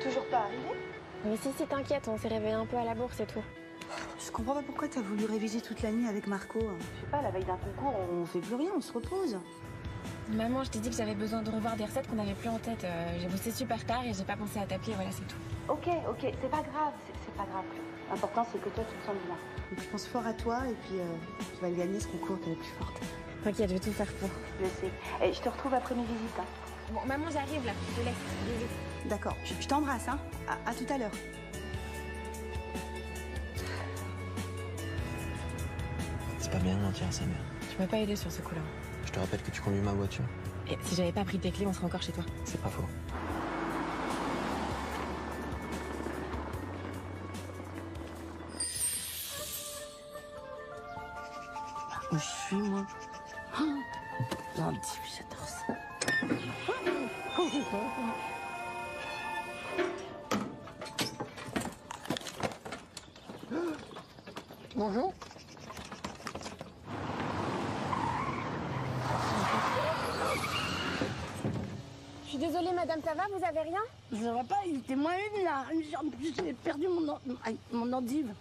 Toujours pas arrivé? Mais si, t'inquiète, on s'est réveillé un peu à la bourse et tout. Je comprends pas pourquoi t'as voulu réviser toute la nuit avec Marco. Je sais pas, la veille d'un concours, on fait plus rien, on se repose. Maman, je t'ai dit que j'avais besoin de revoir des recettes qu'on n'avait plus en tête. J'ai bossé super tard et j'ai pas pensé à t'appeler, voilà, c'est tout. Ok, c'est pas grave, c'est pas grave. L'important, c'est que toi, tu te sens bien. Donc, je pense fort à toi et puis tu vas le gagner ce concours, t'es la plus forte. T'inquiète, je vais tout faire pour. Je sais. Et je te retrouve après mes visites. Hein. Bon, maman, j'arrive là, je te laisse. Bisous. D'accord, je t'embrasse, hein. À tout à l'heure. C'est pas bien de mentir à sa mère. Tu m'as pas aidé sur ce coup-là. Je te rappelle que tu conduis ma voiture. Et si j'avais pas pris tes clés, on serait encore chez toi. C'est pas faux. Où je suis, moi? Non, j'adore ça. Bonjour. Je suis désolée, madame, ça va? Vous avez rien? Ça va pas, il était moins une, là. En plus, j'ai perdu mon endive.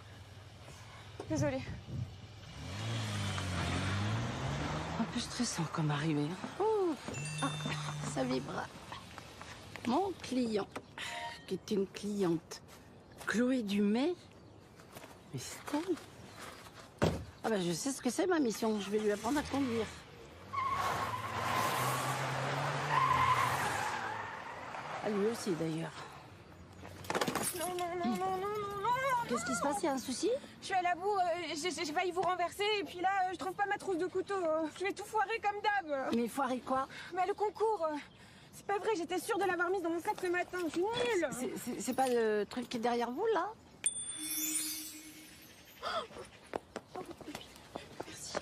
Désolée. Un peu stressant comme arrivée. Oh, ça vibre. Mon client, qui est une cliente, Chloé Dumais. Mais c'est elle. Ah bah je sais ce que c'est ma mission, je vais lui apprendre à conduire. À lui aussi d'ailleurs. Non. Qu'est-ce qui se passe, il y a un souci? Je suis à la bourre, j'ai failli vous renverser et puis là, je trouve pas ma trousse de couteau. Je vais tout foirer comme d'hab. Mais foirer quoi? Mais le concours, c'est pas vrai, j'étais sûre de l'avoir mise dans mon sac ce matin. Je suis nulle. C'est pas le truc qui est derrière vous, là?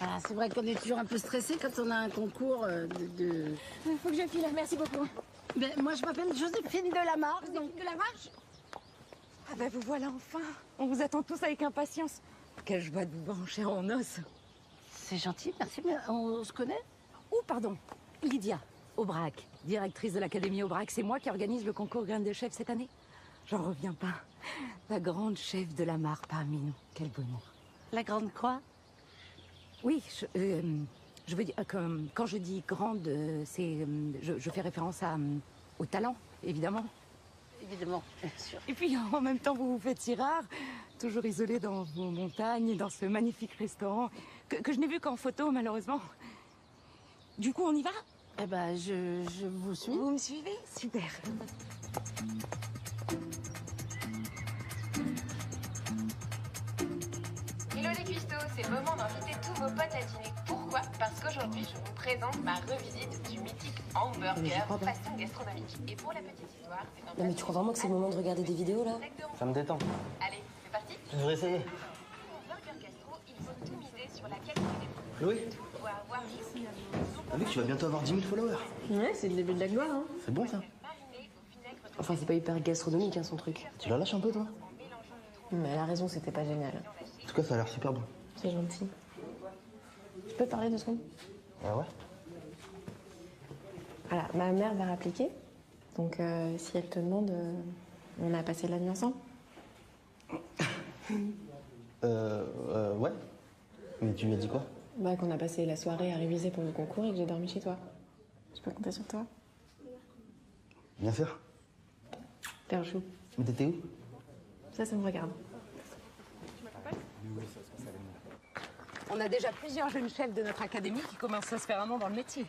Ah, c'est vrai qu'on est toujours un peu stressé quand on a un concours de... Faut que je file, merci beaucoup. Ben, moi, je m'appelle Joséphine Delamarche. Donc... De la marche? Ah bah vous voilà enfin. On vous attend tous avec impatience. Quelle joie de vous voir en chair en os. C'est gentil, merci, mais on se connaît? Oh, pardon, Lydia Aubrac, directrice de l'Académie Aubrac. C'est moi qui organise le concours Graines de Chef cette année. J'en reviens pas. La grande chef de la Marque parmi nous. Quel bonheur. La grande quoi? Oui, je veux dire, quand je dis grande, je fais référence au talent, évidemment. Évidemment, bien sûr. Et puis en même temps, vous vous faites si rare, toujours isolé dans vos montagnes, dans ce magnifique restaurant, que je n'ai vu qu'en photo, malheureusement. Du coup, on y va? Eh ben, je vous suis. Vous me suivez? Super. Hello les cuistots, c'est le moment d'inviter tous vos potes à dîner. Pourquoi? Parce qu'aujourd'hui, je vous présente ma revisite du mythique hamburger façon gastronomique. Et pour la petite histoire, c'est un... Non mais tu crois vraiment que c'est le moment de regarder des vidéos là? Ça me détend. Allez, c'est parti. Tu devrais essayer. Pour Burger Gastro, il faut tout miser sur la qualité des produits. Chloé, Tout doit avoir ici t'as vu que tu vas bientôt avoir 10 000 followers? Ouais, c'est le début de la gloire, hein. C'est bon ça? mariné au vinaigre de Enfin, c'est pas hyper gastronomique, hein, son truc. Tu la lâches un peu toi? Mais elle a raison, c'était pas génial. En tout cas, ça a l'air super bon. C'est gentil. Je peux te parler 2 secondes? Ah ouais? Voilà, ma mère va réappliquer. Donc, si elle te demande, on a passé la nuit ensemble? Ouais. Mais tu lui as dit quoi? Bah, qu'on a passé la soirée à réviser pour le concours et que j'ai dormi chez toi. Je peux compter sur toi? Bien sûr. Père chou. Mais t'étais où? Ça me regarde. On a déjà plusieurs jeunes chefs de notre académie qui commencent à se faire un nom dans le métier.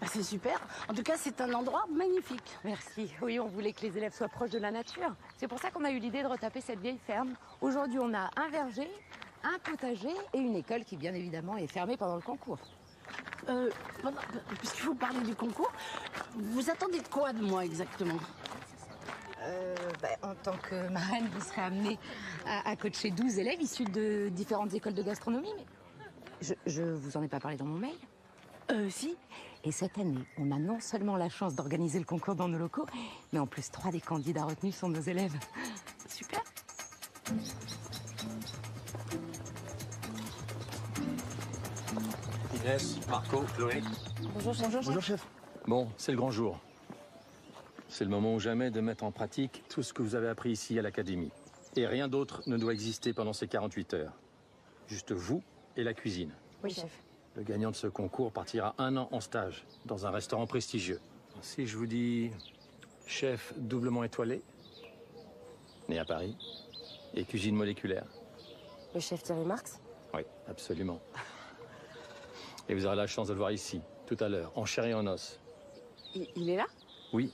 Ah, c'est super. En tout cas, c'est un endroit magnifique. Merci. Oui, on voulait que les élèves soient proches de la nature. C'est pour ça qu'on a eu l'idée de retaper cette vieille ferme. Aujourd'hui, on a un verger, un potager et une école qui, bien évidemment, est fermée pendant le concours. Puisque vous parlez du concours, vous attendez de quoi de moi exactement? En tant que marraine, vous serez amenée à coacher 12 élèves issus de différentes écoles de gastronomie. Mais je vous en ai pas parlé dans mon mail? Si. Et cette année, on a non seulement la chance d'organiser le concours dans nos locaux, mais en plus 3 des candidats retenus sont nos élèves. Super. Inès, Marco, Chloé. Bonjour, chef. Bonjour chef. Bon, c'est le grand jour. C'est le moment ou jamais de mettre en pratique tout ce que vous avez appris ici à l'académie. Et rien d'autre ne doit exister pendant ces 48 heures. Juste vous et la cuisine. Oui, chef. Le gagnant de ce concours partira 1 an en stage dans un restaurant prestigieux. Si je vous dis chef doublement étoilé, né à Paris, et cuisine moléculaire. Le chef Thierry Marx? Oui, absolument. Et vous aurez la chance de le voir ici, tout à l'heure, en chair et en os. Il est là? Oui,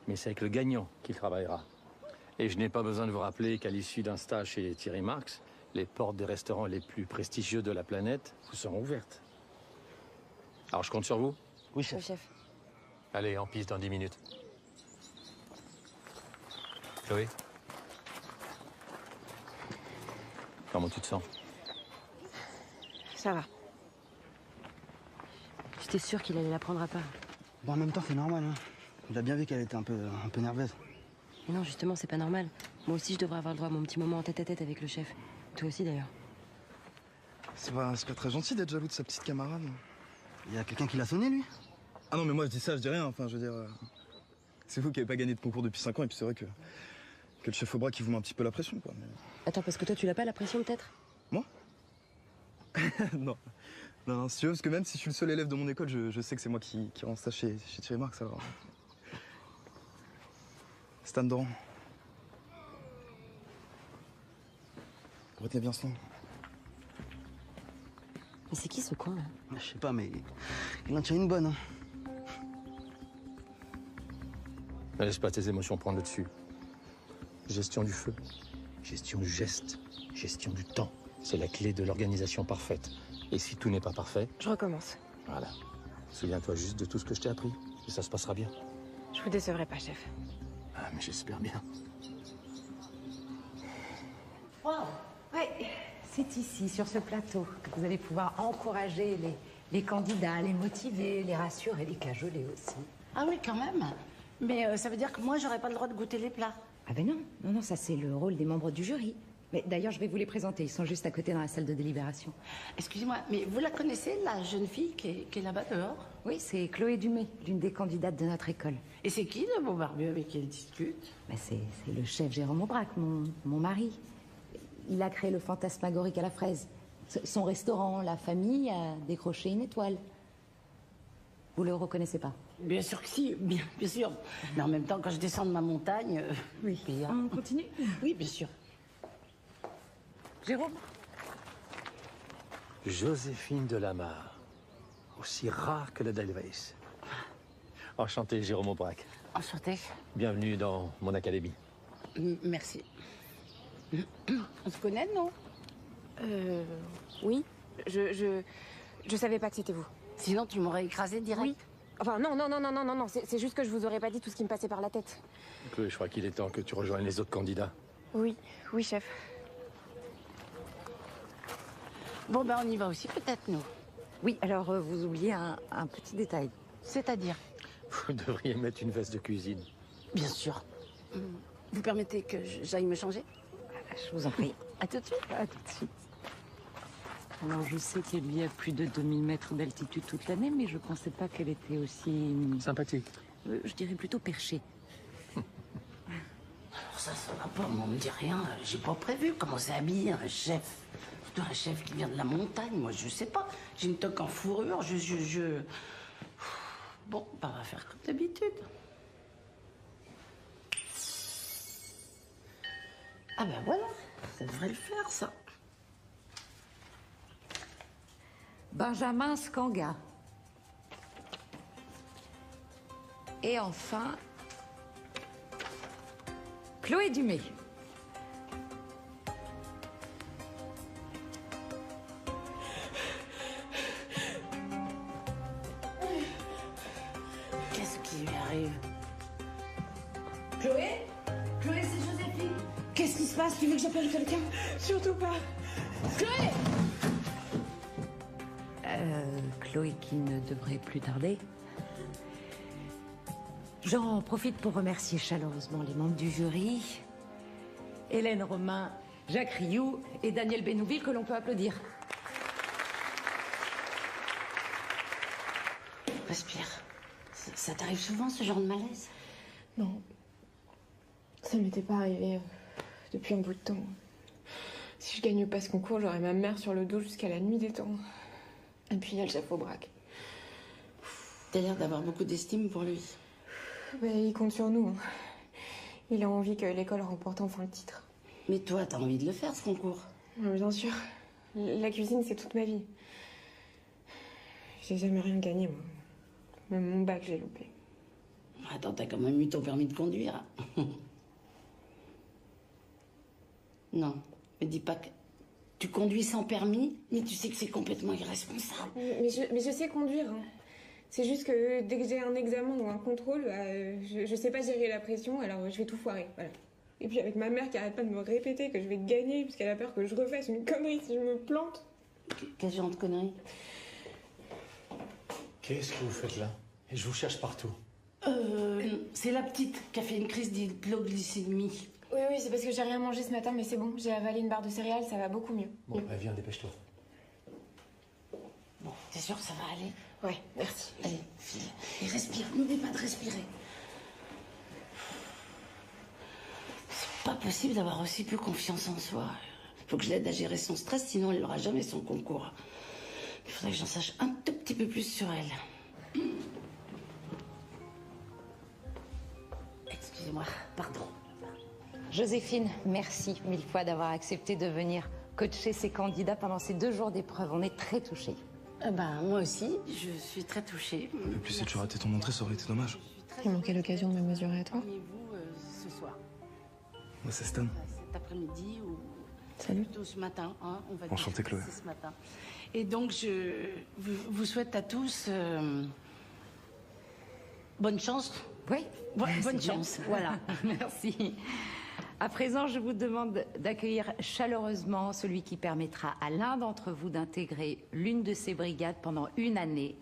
mais c'est avec le gagnant qu'il travaillera. Et je n'ai pas besoin de vous rappeler qu'à l'issue d'un stage chez Thierry Marx, les portes des restaurants les plus prestigieux de la planète vous seront ouvertes. Alors je compte sur vous? Oui, chef. Oui, chef. Allez, en piste dans 10 minutes. Chloé? Comment tu te sens? Ça va. J'étais sûre qu'il allait la prendre à part. Bon, en même temps, c'est normal. Hein. Il a bien vu qu'elle était un peu nerveuse. Mais non, justement, c'est pas normal. Moi aussi, je devrais avoir le droit à mon petit moment en tête-à-tête avec le chef. Toi aussi, d'ailleurs. C'est pas très gentil d'être jaloux de sa petite camarade. Il y a quelqu'un qui l'a sonné, lui? Ah non, mais moi je dis ça, je dis rien. Enfin, je veux dire. C'est vous qui n'avez pas gagné de concours depuis 5 ans, et puis c'est vrai que le chef Aubrac qui vous met un petit peu la pression, quoi. Mais... Attends, parce que toi, tu l'as pas la pression, peut-être? Moi? Non. Non, si tu veux, parce que même si je suis le seul élève de mon école, je sais que c'est moi qui rends ça chez Thierry Marx, alors. Stan Doran. Retenez bien ce nom. Mais c'est qui ce con, là? Je sais pas, mais il en tient une bonne. Hein. Ne laisse pas tes émotions prendre le dessus. Gestion du feu, gestion du geste, gestion du temps. C'est la clé de l'organisation parfaite. Et si tout n'est pas parfait, Je recommence. voilà. Souviens-toi juste de tout ce que je t'ai appris. Et ça se passera bien. Je vous décevrai pas, chef. Ah, mais j'espère bien. Oui, c'est ici, sur ce plateau, que vous allez pouvoir encourager les candidats, les motiver, les rassurer, les cajoler aussi. Ah oui, quand même. Mais ça veut dire que moi, j'aurais pas le droit de goûter les plats. Ah ben non, non, ça c'est le rôle des membres du jury. Mais d'ailleurs, je vais vous les présenter, ils sont juste à côté dans la salle de délibération. Excusez-moi, mais vous la connaissez, la jeune fille qui est là-bas dehors? Oui, c'est Chloé Dumay, l'une des candidates de notre école. Et c'est qui, le beau barbu avec qui elle discute? Ben, c'est le chef Jérôme Aubrac, mon mari. Il a créé le Fantasmagorique à la fraise. Son restaurant, la famille, a décroché une étoile. Vous le reconnaissez pas? Bien sûr que si, bien sûr. Mais en même temps, quand je descends de ma montagne... Oui. On continue? Oui, bien sûr. Jérôme? Joséphine Delamarre. Aussi rare que le Delvez. Enchanté, Jérôme Aubrac. Enchantée. Bienvenue dans mon académie. Merci. On se connaît, non? Oui. Je savais pas que c'était vous. Sinon, tu m'aurais écrasé direct. Oui. Enfin, non. C'est juste que je vous aurais pas dit tout ce qui me passait par la tête. Chloé, je crois qu'il est temps que tu rejoignes les autres candidats. Oui, chef. Bon, ben, on y va aussi, peut-être, nous. Oui, alors vous oubliez un petit détail. C'est-à-dire? Vous devriez mettre une veste de cuisine. Bien sûr. Vous permettez que j'aille me changer? Je vous en prie. À tout de suite. À tout de suite. Alors, je sais qu'elle vit à plus de 2000 mètres d'altitude toute l'année, mais je pensais pas qu'elle était aussi... Sympathique. je dirais plutôt perchée. Alors ça va pas, moi, on me dit rien. J'ai pas prévu comment c'est habillé un chef. Surtout un chef qui vient de la montagne, moi, je sais pas. J'ai une toque en fourrure, Bon, bah, on va faire comme d'habitude. Ah ben voilà, ça devrait le faire, ça. Benjamin Scanga. Et enfin, Chloé Dumay. Qu'est-ce qui lui arrive? Chloé, c'est Joséphine. Qu'est-ce qui se passe? Tu veux que j'appelle quelqu'un? Surtout pas. Chloé qui ne devrait plus tarder. J'en profite pour remercier chaleureusement les membres du jury, Hélène Romain, Jacques Rioux et Daniel Bénouville, que l'on peut applaudir. Respire. Ça t'arrive souvent, ce genre de malaise? Non. Ça m'était pas arrivé depuis un bout de temps. Si je gagne pas ce concours, j'aurai ma mère sur le dos jusqu'à la nuit des temps. Et puis il y a le chef Aubrac. T'as l'air d'avoir beaucoup d'estime pour lui. Il compte sur nous. Hein. Il a envie que l'école remporte enfin le titre. Mais toi, t'as envie de le faire, ce concours? Bien sûr. La cuisine, c'est toute ma vie. J'ai jamais rien gagné, moi. Même mon bac, j'ai loupé. Attends, t'as quand même eu ton permis de conduire. Non, me dis pas que tu conduis sans permis, mais tu sais que c'est complètement irresponsable. Mais je sais conduire. Hein. C'est juste que dès que j'ai un examen ou un contrôle, je sais pas gérer la pression, alors je vais tout foirer. Voilà. Et puis avec ma mère qui arrête pas de me répéter que je vais gagner, parce qu'elle a peur que je refasse une connerie si je me plante. Quel genre de connerie? Qu'est-ce que vous faites là? Et je vous cherche partout. C'est la petite qui a fait une crise d'hypoglycémie. Oui, c'est parce que j'ai rien mangé ce matin, mais c'est bon. J'ai avalé une barre de céréales, ça va beaucoup mieux. Bon, bah viens, dépêche-toi. Bon, t'es sûre que ça va aller? Ouais, merci. Allez, file. Et respire, n'oublie pas de respirer. C'est pas possible d'avoir aussi peu confiance en soi. Faut que je l'aide à gérer son stress, sinon elle n'aura jamais son concours. Il faudrait que j'en sache un tout petit peu plus sur elle. Excusez-moi, pardon. Joséphine, merci 1000 fois d'avoir accepté de venir coacher ces candidats pendant ces 2 jours d'épreuve. On est très touchés. Moi aussi, je suis très touchée. Et puis si tu ratais ton entrée, ça aurait été dommage. Il manquait l'occasion de me mesurer à toi. Vous ce soir. Moi, c'est Stan. Cet après-midi ou Salut. plutôt ce matin, hein, on va dire Enchanté, que Chloé. c'est ce matin. Et donc je vous souhaite à tous bonne chance. Oui, Bonne chance, voilà. Merci. À présent, je vous demande d'accueillir chaleureusement celui qui permettra à l'un d'entre vous d'intégrer l'une de ces brigades pendant 1 année,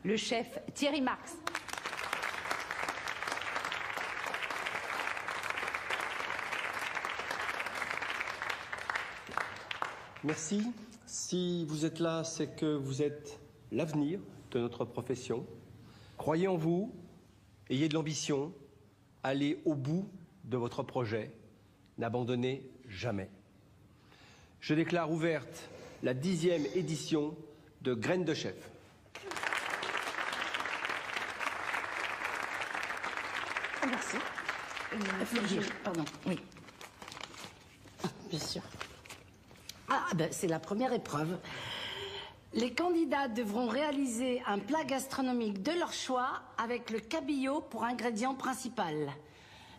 le chef Thierry Marx. Merci. Si vous êtes là, c'est que vous êtes l'avenir de notre profession. Croyez en vous, ayez de l'ambition, allez au bout de votre projet, n'abandonnez jamais. Je déclare ouverte la 10e édition de Graines de Chef. Merci. Pardon, oui. Bien sûr. C'est la première épreuve. Les candidats devront réaliser un plat gastronomique de leur choix avec le cabillaud pour ingrédient principal.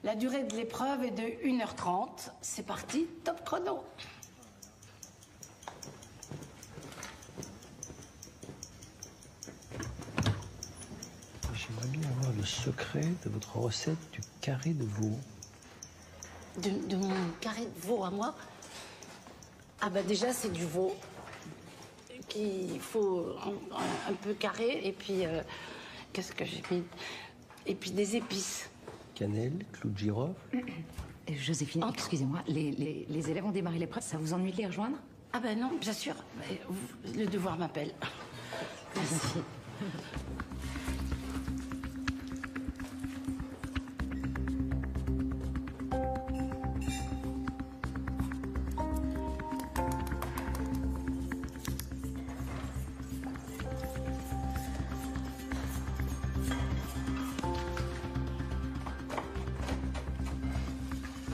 La durée de l'épreuve est de 1h30. C'est parti, top chrono. J'aimerais bien avoir le secret de votre recette du carré de veau. De mon carré de veau à moi? Déjà, c'est du veau qu'il faut un peu carré. Et puis, qu'est-ce que j'ai mis? Et puis des épices. Cannelle, clou de girofle. Joséphine, excusez-moi, les élèves ont démarré l'épreuve, ça vous ennuie de les rejoindre? Non, bien sûr. Le devoir m'appelle. Merci.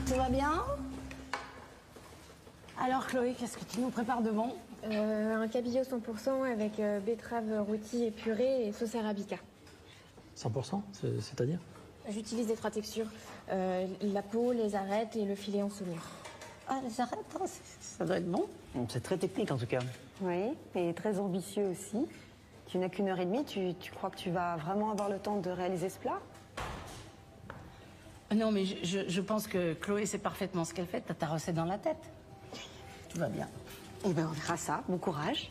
Tout va bien? Alors Chloé, qu'est-ce que tu nous prépares de bon? Un cabillaud 100% avec betterave rôtie épurée et sauce arabica. 100%, c'est-à-dire? J'utilise les 3 textures. La peau, les arêtes et le filet en saumure. Les arêtes, ça doit être bon. C'est très technique en tout cas. Oui, et très ambitieux aussi. Tu n'as qu'1 heure et demie, tu crois que tu vas vraiment avoir le temps de réaliser ce plat? Non, mais je pense que Chloé sait parfaitement ce qu'elle fait. T'as ta recette dans la tête. Tout va bien. Eh bien, on verra ça. Bon courage.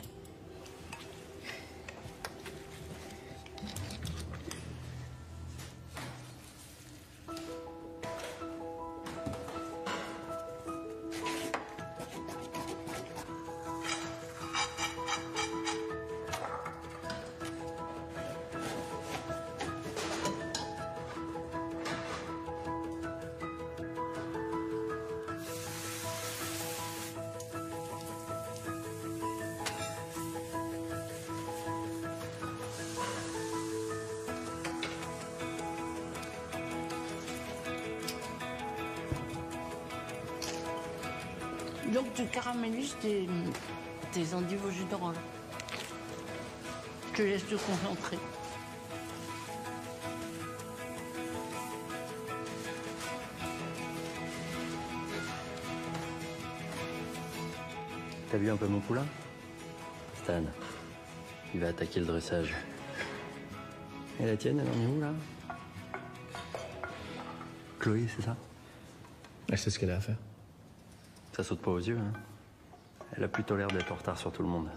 Donc tu caramélises tes endives au jus d'orange. Je te laisse te concentrer. T'as vu un peu mon poulain? Stan, il va attaquer le dressage. Et la tienne, elle en est où, là? Chloé, c'est ça? Elle sait ce qu'elle a à faire. Ça saute pas aux yeux, hein? Elle a plutôt l'air d'être en retard sur tout le monde.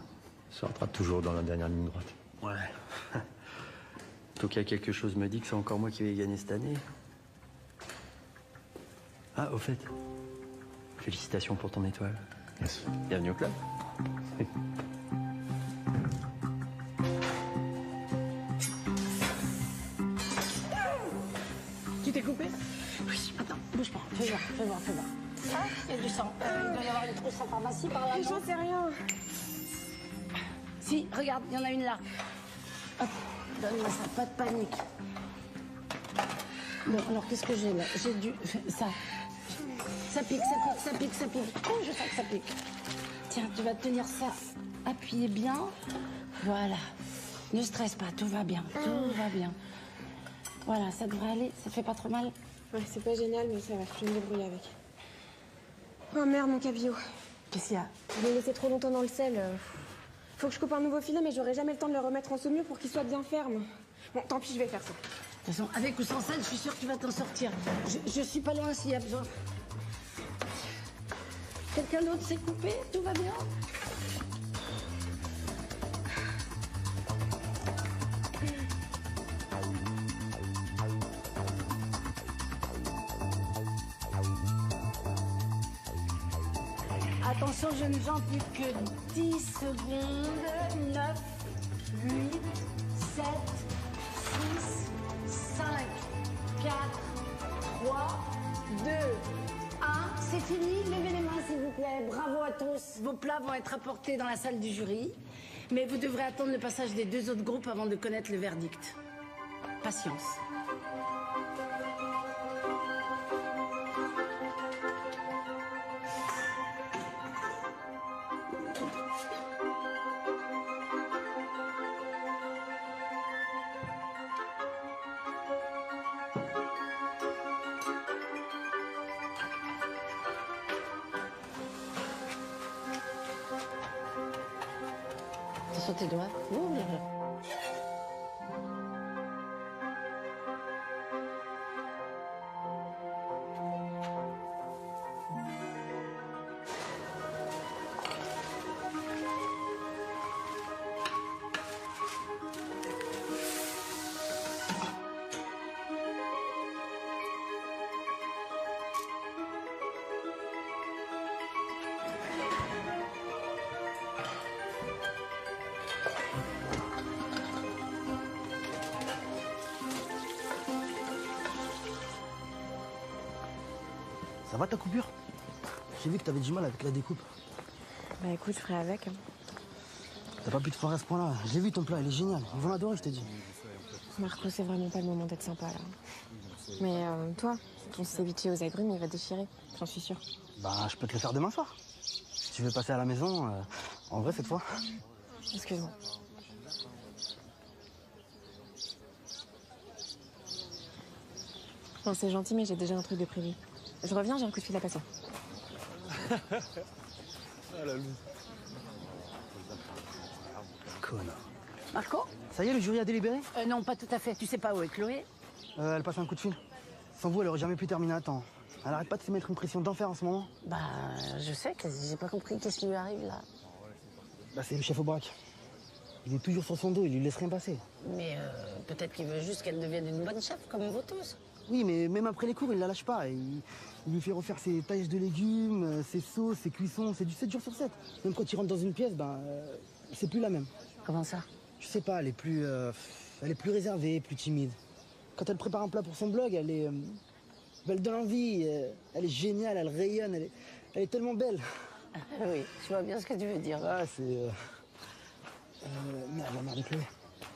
Ça rattrape toujours dans la dernière ligne droite. Ouais. En tout cas, quelque chose me dit que c'est encore moi qui vais gagner cette année. Ah, au fait, félicitations pour ton étoile. Yes. Bienvenue au club. Tu t'es coupé? Oui. Attends, bouge pas. Fais voir, fais voir, fais voir. Ah, il y a du sang. Il doit y avoir une trousse en pharmacie par là. J'en sais rien. Si, regarde, il y en a une là. Hop, donne-moi ça, pas de panique. Bon, alors qu'est-ce que j'ai là? J'ai du... ça. Ça pique, ça pique, ça pique, ça pique. Oh, je sens que ça pique. Tiens, tu vas tenir ça appuyé bien. Voilà. Ne stresse pas, tout va bien, tout va bien. Voilà, ça devrait aller, ça fait pas trop mal. Ouais, c'est pas génial, mais ça va, je vais me débrouiller avec. Oh merde, mon cabillaud. Qu'est-ce qu'il y a? Je l'ai laissé trop longtemps dans le sel. Faut que je coupe un nouveau filet, mais j'aurai jamais le temps de le remettre en saumure pour qu'il soit bien ferme. Bon, tant pis, je vais faire ça. De toute façon, avec ou sans sel, je suis sûre que tu vas t'en sortir. Je suis pas loin s'il y a besoin. Quelqu'un d'autre s'est coupé? Tout va bien? Attention, jeunes gens, plus que 10 secondes. 9, 8, 7, 6, 5, 4, 3, 2, 1. C'est fini. Levez les mains, s'il vous plaît. Bravo à tous. Vos plats vont être apportés dans la salle du jury. Mais vous devrez attendre le passage des 2 autres groupes avant de connaître le verdict. Patience. Attention tes doigts. Ouh là là. Ça va ta coupure? J'ai vu que t'avais du mal avec la découpe. Bah écoute, je ferai avec. T'as pas pu te foirer à ce point-là. Je l'ai vu ton plat, il est génial. Ils vont l'adorer, je t'ai dit. Marco, c'est vraiment pas le moment d'être sympa là. Mais toi, ton ceviche aux agrumes, il va déchirer, j'en suis sûre. Bah, je peux te le faire demain soir. Si tu veux passer à la maison, en vrai cette fois. Excuse-moi. Bon, c'est gentil, mais j'ai déjà un truc de prévu. Je reviens, j'ai un coup de fil à passer. Ah la loose. Connard. Marco? Ça y est, le jury a délibéré? Non, pas tout à fait. Tu sais pas où est Chloé? Elle passe un coup de fil. Sans vous, elle aurait jamais pu terminer à temps. Elle arrête pas de se mettre une pression d'enfer en ce moment. Bah, je sais que j'ai pas compris. Qu'est-ce qui lui arrive là? Bah, c'est le chef Aubrac. Il est toujours sur son dos, il lui laisse rien passer. Mais peut-être qu'il veut juste qu'elle devienne une bonne chef, comme vous tous. Oui, mais même après les cours, il la lâche pas. Il lui fait refaire ses tailles de légumes, ses sauces, ses cuissons. C'est du 7 jours sur 7. Même quand il rentre dans une pièce, c'est plus la même. Comment ça? Je sais pas, elle est plus réservée, plus timide. Quand elle prépare un plat pour son blog, elle donne envie. Elle est géniale, elle rayonne, elle est tellement belle. Oui, je vois bien ce que tu veux dire. Ah, c'est... Merde, la mère de Chloé.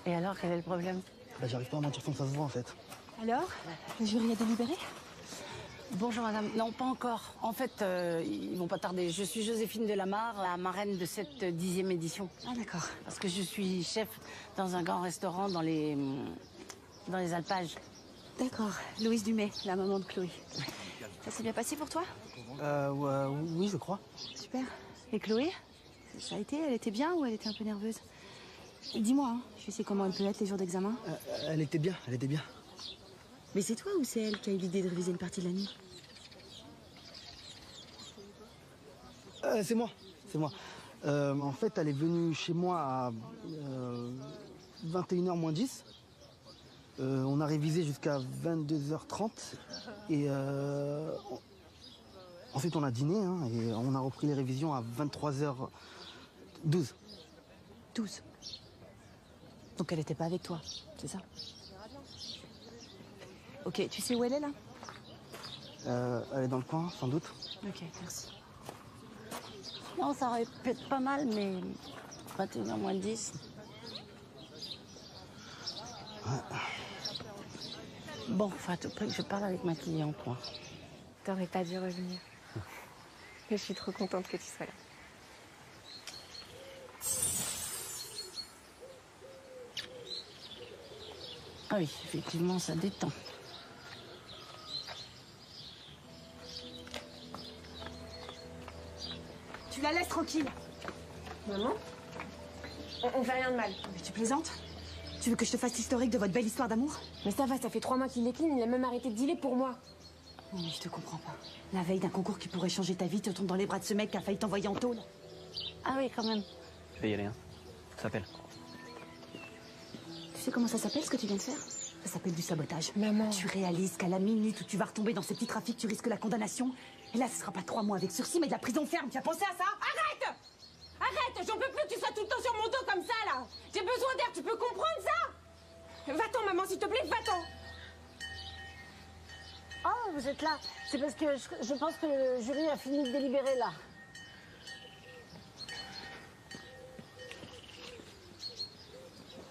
Et alors, quel est le problème? Bah, j'arrive pas à mentir sans que ça se voit, en fait. Alors, le jury a délibéré? Bonjour madame. Non, pas encore. En fait, ils vont pas tarder. Je suis Joséphine Delamarre, la marraine de cette 10e édition. Ah d'accord. Parce que je suis chef dans un grand restaurant dans les alpages. D'accord. Louise Dumay, la maman de Chloé. Ça s'est bien passé pour toi? Oui, je crois. Super. Et Chloé? Ça a été? Elle était bien ou elle était un peu nerveuse? Dis-moi, hein, je sais comment elle peut être les jours d'examen. Elle était bien, elle était bien. Mais c'est toi ou c'est elle qui a eu l'idée de réviser une partie de la nuit? C'est moi, c'est moi. En fait, elle est venue chez moi à 21h moins 10. On a révisé jusqu'à 22h30. Et ensuite, on a dîné hein, et on a repris les révisions à 23h12. 12. Donc elle n'était pas avec toi, c'est ça? Ok, tu sais où elle est là? Elle est dans le coin, sans doute. Ok, merci. Non, ça aurait pu être pas mal, mais 21h moins 10. Bon, enfin, tout près que je parle avec ma cliente, moi. T'aurais pas dû revenir. Mais je suis trop contente que tu sois là. Ah oui, effectivement, ça détend. Tu la laisses tranquille. Maman, on fait rien de mal. Mais tu plaisantes? Tu veux que je te fasse l'historique de votre belle histoire d'amour? Mais ça va, ça fait 3 mois qu'il est clean, il a même arrté de dealer pour moi. Non mais je te comprends pas. La veille d'un concours qui pourrait changer ta vie, tu tombes dans les bras de ce mec qui a failli t'envoyer en tôle. Ah oui, quand même. Je vais y aller, hein. Ça s'appelle. Tu sais comment ça s'appelle ce que tu viens de faire? Ça s'appelle du sabotage. Maman. Tu réalises qu'à la minute où tu vas retomber dans ces petits trafics, tu risques la condamnation. Et là, ce sera pas 3 mois avec sursis, mais de la prison ferme. Tu as pensé à ça? Arrête! Arrête! J'en peux plus que tu sois tout le temps sur mon dos comme ça, là! J'ai besoin d'air, tu peux comprendre ça? Va-t'en, maman, s'il te plaît, va-t'en! Ah, vous êtes là. C'est parce que je pense que le jury a fini de délibérer, là.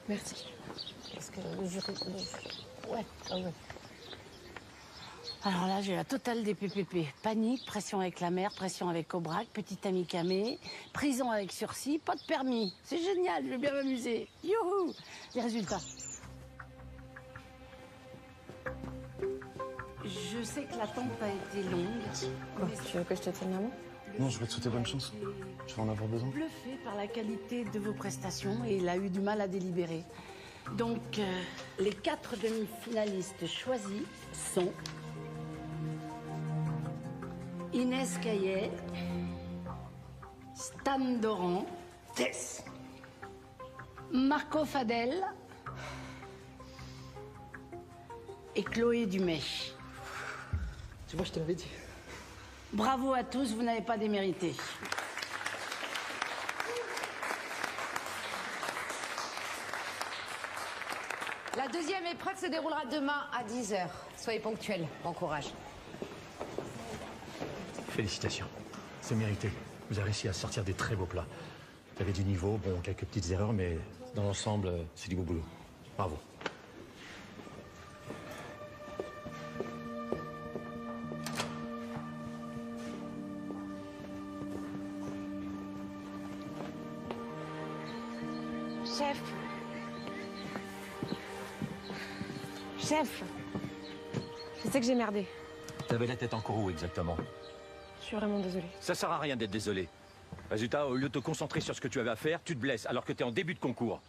Merci. Parce que le jury... Ouais, ah ouais. Alors là, j'ai la totale des PPP. Panique, pression avec la mère, pression avec Aubrac, petite amie camée, prison avec sursis, pas de permis. C'est génial, je vais bien m'amuser. Youhou! Les résultats. Je sais que l'attente a été longue. Bon, tu veux que je te tienne la main? Non, je vais te souhaiter bonne chance. Je vais en avoir besoin. Bluffé par la qualité de vos prestations et il a eu du mal à délibérer. Donc, les 4 demi-finalistes choisis sont Inès Caillet, Stan Doran, Marco Fadel et Chloé Dumay. Tu vois, je te l'avais dit. Bravo à tous, vous n'avez pas démérité. La deuxième épreuve se déroulera demain à 10h. Soyez ponctuels. Bon courage. Félicitations. C'est mérité. Vous avez réussi à sortir des très beaux plats. Vous avez du niveau, bon, quelques petites erreurs, mais dans l'ensemble, c'est du beau boulot. Bravo. Chef. Chef. Je sais que j'ai merdé. T'avais la tête en courroux, exactement. Je suis vraiment désolée. Ça sert à rien d'être désolé. Résultat, au lieu de te concentrer sur ce que tu avais à faire, tu te blesses alors que t'es en début de concours.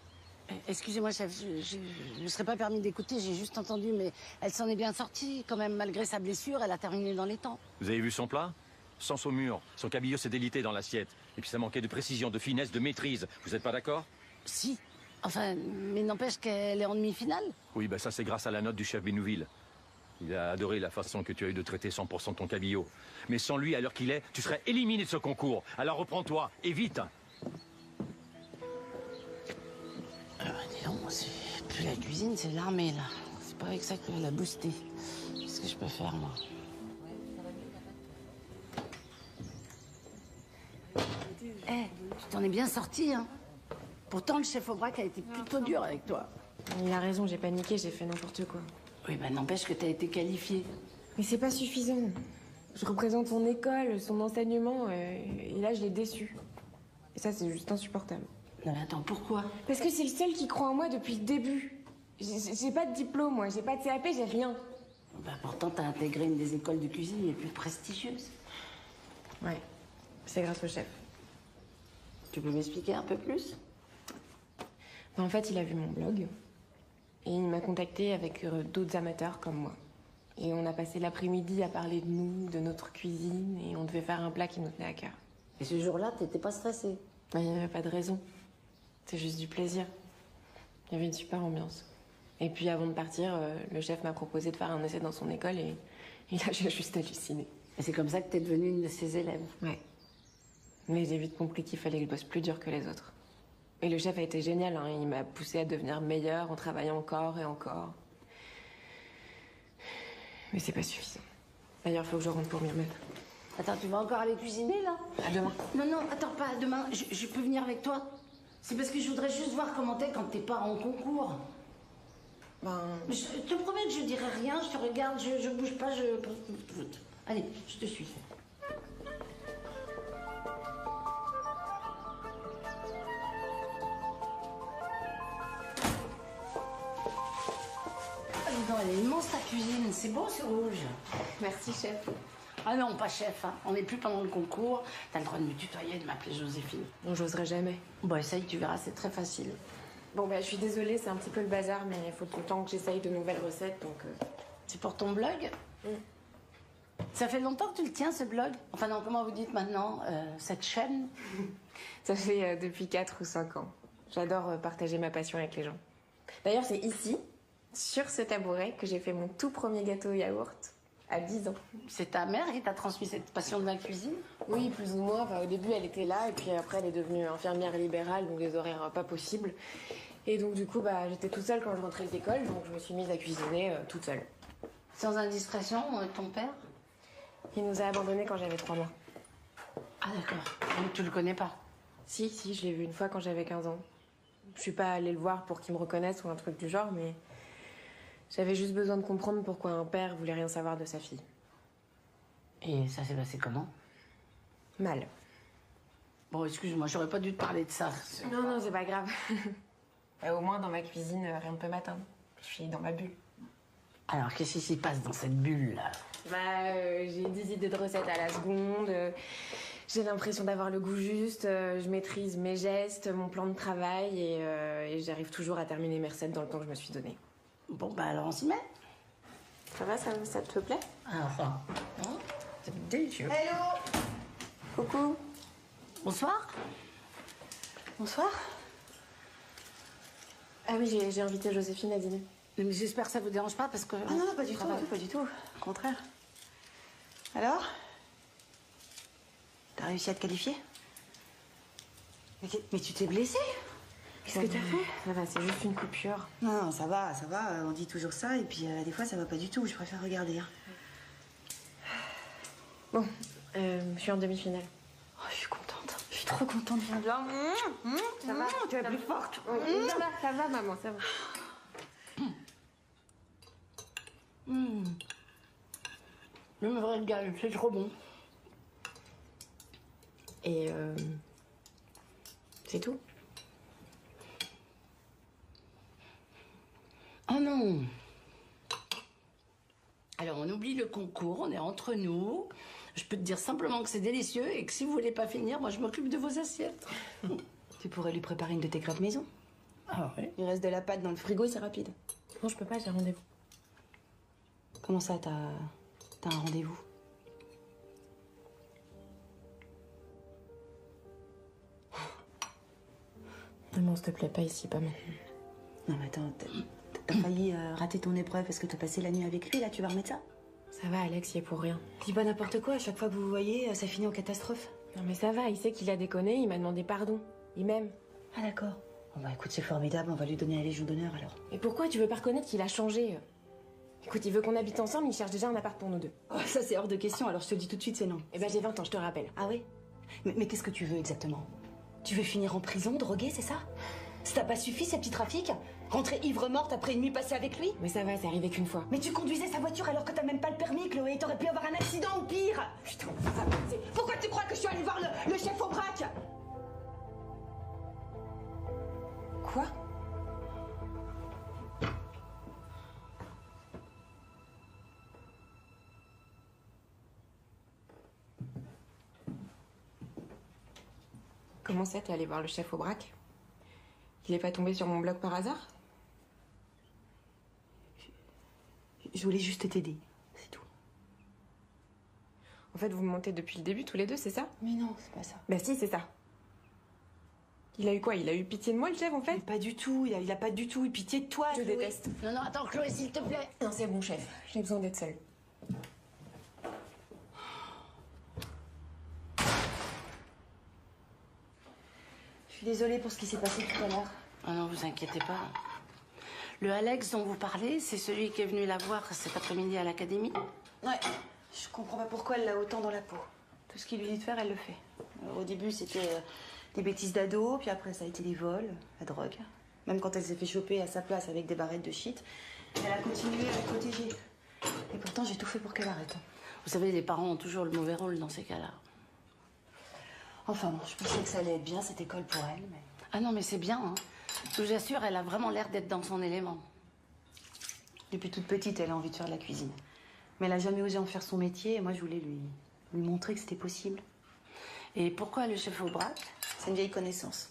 Excusez-moi, chef, je ne me serais pas permis d'écouter, j'ai juste entendu, mais elle s'en est bien sortie quand même, malgré sa blessure, elle a terminé dans les temps. Vous avez vu son plat? Sens au mur, son cabillaud s'est délité dans l'assiette. Et puis ça manquait de précision, de finesse, de maîtrise. Vous n'êtes pas d'accord? Si. Enfin, mais n'empêche qu'elle est en demi-finale. Oui, bah ça c'est grâce à la note du chef Bénouville. Il a adoré la façon que tu as eu de traiter 100% de ton cabillaud. Mais sans lui, à l'heure qu'il est, tu serais éliminé de ce concours. Alors reprends-toi, et vite. Dis donc, c'est plus la cuisine, c'est l'armée, là. C'est pas avec ça qu'elle a boosté. Qu'est-ce que je peux faire, moi? Tu t'en es bien sorti, hein. Pourtant, le chef Aubrac a été plutôt dur avec toi. Il a raison, j'ai paniqué, j'ai fait n'importe quoi. Oui, bah n'empêche que t'as été qualifié. Mais c'est pas suffisant. Je représente son école, son enseignement, et là, je l'ai déçu. Et ça, c'est juste insupportable. Non, mais attends, pourquoi? Parce que c'est le seul qui croit en moi depuis le début. J'ai pas de diplôme, moi. J'ai pas de CAP, j'ai rien. Bah, pourtant, t'as intégré une des écoles de cuisine les plus prestigieuses. Ouais, c'est grâce au chef. Tu peux m'expliquer un peu plus? Bah, en fait, il a vu mon blog. Et il m'a contacté avec d'autres amateurs comme moi. Et on a passé l'après-midi à parler de nous, de notre cuisine, et on devait faire un plat qui nous tenait à cœur. Et ce jour-là, t'étais pas stressée? Bah, il n'y avait pas de raison. C'est juste du plaisir. Il y avait une super ambiance. Et puis avant de partir, le chef m'a proposé de faire un essai dans son école et là, j'ai juste halluciné. Et c'est comme ça que t'es devenue une de ses élèves? Ouais. Mais j'ai vite compris qu'il fallait que je bosse plus dur que les autres. Et le chef a été génial, hein. Il m'a poussé à devenir meilleure en travaillant encore et encore. Mais c'est pas suffisant. D'ailleurs, il faut que je rentre pour m'y remettre. Attends, tu vas encore aller cuisiner, là? À demain. Non, non, attends, pas à demain. Je peux venir avec toi? C'est parce que je voudrais juste voir comment t'es quand t'es pas en concours. Ben... Je te promets que je dirai rien, je te regarde, je bouge pas, Allez, je te suis. Non, elle est immense ta cuisine, c'est beau ce rouge. Merci, chef. Ah non, pas chef, hein. On n'est plus pendant le concours. T'as le droit de me tutoyer et de m'appeler Joséphine. Non, j'oserais jamais. Bon, essaye, tu verras, c'est très facile. Bon, bah, je suis désolée, c'est un petit peu le bazar, mais il faut tout le temps que j'essaye de nouvelles recettes, donc... C'est pour ton blog? Ça fait longtemps que tu le tiens, ce blog? Enfin non, comment vous dites maintenant, cette chaîne? Ça fait depuis 4 ou 5 ans. J'adore partager ma passion avec les gens. D'ailleurs, c'est ici, sur ce tabouret, que j'ai fait mon tout premier gâteau au yaourt, à 10 ans. C'est ta mère qui t'a transmis cette passion de la cuisine? Oui, plus ou moins. Enfin, au début, elle était là, et puis après, elle est devenue infirmière libérale, donc les horaires pas possibles. Et donc, du coup, bah, j'étais toute seule quand je rentrais de l'école, donc je me suis mise à cuisiner toute seule. Sans indiscrétion, ton père? Il nous a abandonnés quand j'avais 3 mois. Ah d'accord, donc tu le connais pas? Si, je l'ai vu une fois quand j'avais 15 ans. Je suis pas allée le voir pour qu'il me reconnaisse ou un truc du genre, mais... J'avais juste besoin de comprendre pourquoi un père voulait rien savoir de sa fille. Et ça s'est passé comment? Mal. Bon, excuse-moi, j'aurais pas dû te parler de ça. Non, c'est pas grave. Au moins, dans ma cuisine, rien ne peut m'atteindre. Je suis dans ma bulle. Alors, qu'est-ce qui s'y passe dans cette bulle-là? J'ai 10 idées de recettes à la seconde. J'ai l'impression d'avoir le goût juste. Je maîtrise mes gestes, mon plan de travail et j'arrive toujours à terminer mes recettes dans le temps que je me suis donné. Bon, bah alors on s'y met. Ça va, ça te plaît? Enfin, hein, c'est délicieux. Hello! Coucou. Bonsoir. Bonsoir. Ah oui, j'ai invité Joséphine à dîner. Mais j'espère que ça vous dérange pas parce que... Ah non, pas du tout, pas du tout. Au contraire. Alors? T'as réussi à te qualifier? Mais tu t'es blessée? Qu'est-ce que t'as fait? Ça va, c'est juste une coupure. Non, ça va, on dit toujours ça, et puis des fois ça va pas du tout, je préfère regarder. Hein. Bon, je suis en demi-finale. Oh, je suis contente, je suis trop contente, viens là. Ça va, tu es la plus forte. Ça va, maman, ça va. Je me régale, c'est trop bon. Et c'est tout? Oh non! Alors on oublie le concours, on est entre nous. Je peux te dire simplement que c'est délicieux et que si vous voulez pas finir, moi je m'occupe de vos assiettes. Tu pourrais lui préparer une de tes crêpes maison. Ah ouais? Il reste de la pâte dans le frigo et c'est rapide. Non, je peux pas, j'ai rendez-vous. Comment ça, t'as un rendez-vous? Maman, s'il te plaît, pas ici, pas maintenant. Non mais attends, t'as failli rater ton épreuve parce que t'as passé la nuit avec lui, là tu vas remettre ça? Ça va, Alex, il est pour rien. Dis pas n'importe quoi, à chaque fois que vous vous voyez, ça finit en catastrophe. Non mais ça va, il sait qu'il a déconné, il m'a demandé pardon. Il m'aime. Ah d'accord. Bon bah écoute, c'est formidable, on va lui donner la Légion d'honneur alors. Et pourquoi tu veux pas reconnaître qu'il a changé? Écoute, il veut qu'on habite ensemble, il cherche déjà un appart pour nous deux. Oh, ça c'est hors de question, alors je te le dis tout de suite, c'est non. Eh ben j'ai 20 ans, je te rappelle. Ah oui? Mais qu'est-ce que tu veux exactement? Tu veux finir en prison, drogué, c'est ça? Ça t'a pas suffi ces petits trafics? Rentrer ivre-morte après une nuit passée avec lui? Mais ça va, c'est arrivé qu'une fois. Mais tu conduisais sa voiture alors que t'as même pas le permis, Chloé. T'aurais pu avoir un accident ou pire. Putain, pourquoi tu crois que je suis allée voir le chef au braque? Quoi? Comment ça, t'es allé voir le chef au braque? Il est pas tombé sur mon blog par hasard? Je voulais juste t'aider, c'est tout. En fait, vous me montez depuis le début, tous les deux, c'est ça? Mais non, c'est pas ça. Bah si, c'est ça. Il a eu quoi? Il a eu pitié de moi, le chef, en fait? Mais pas du tout, il a pas du tout eu pitié de toi, Je Chloé. déteste. Non, non, attends, Chloé, s'il te plaît. Non, c'est bon, chef. J'ai besoin d'être seule. Je suis désolée pour ce qui s'est passé tout à l'heure. Ah non, vous inquiétez pas. Le Alex dont vous parlez, c'est celui qui est venu la voir cet après-midi à l'académie? Ouais, je comprends pas pourquoi elle l'a autant dans la peau. Tout ce qu'il lui dit de faire, elle le fait. Au début, c'était des bêtises d'ado, puis après, ça a été des vols, la drogue. Même quand elle s'est fait choper à sa place avec des barrettes de shit, elle a continué à le protéger. Et pourtant, j'ai tout fait pour qu'elle arrête. Vous savez, les parents ont toujours le mauvais rôle dans ces cas-là. Enfin bon, je pensais que ça allait être bien, cette école pour elle, mais... Ah non, mais c'est bien, hein. Je vous assure, elle a vraiment l'air d'être dans son élément. Depuis toute petite, elle a envie de faire de la cuisine. Mais elle a jamais osé en faire son métier, et moi, je voulais lui montrer que c'était possible. Et pourquoi le chef au braque? C'est une vieille connaissance.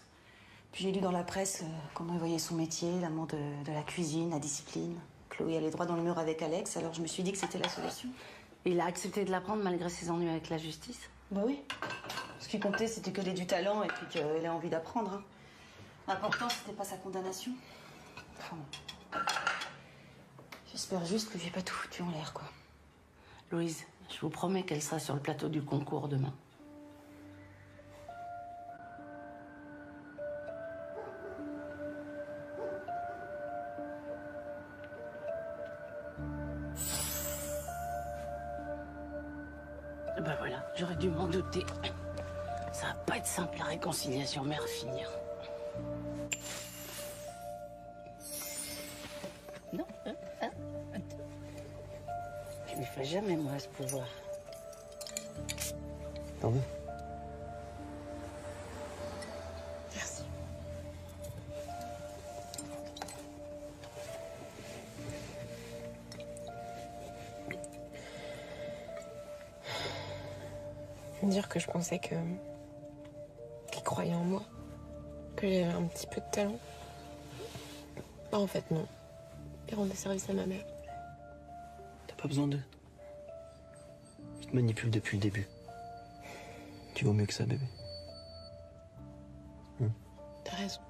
Puis j'ai lu dans la presse comment elle voyait son métier, l'amour de la cuisine, la discipline. Chloé allait droit dans le mur avec Alex, alors je me suis dit que c'était la solution. Il a accepté de l'apprendre malgré ses ennuis avec la justice? Bah oui. Ce qui comptait, c'était qu'elle ait du talent et puis qu'elle ait envie d'apprendre. Hein. L'important, c'était pas sa condamnation. Enfin bon. J'espère juste que j'ai pas tout foutu en l'air, quoi. Louise, je vous promets qu'elle sera sur le plateau du concours demain. Ben voilà, j'aurais dû m'en douter. Ça va pas être simple, la réconciliation mère-fille. Non, je lui fais jamais, moi, ce pouvoir. T'en veux? Merci. Dire que je pensais qu'il croyait en moi, que j'avais un petit peu de talent. Bah, en fait, non. Il rendait service à ma mère. T'as pas besoin d'eux. Ils te manipulent depuis le début. Tu vaux mieux que ça, bébé. T'as raison.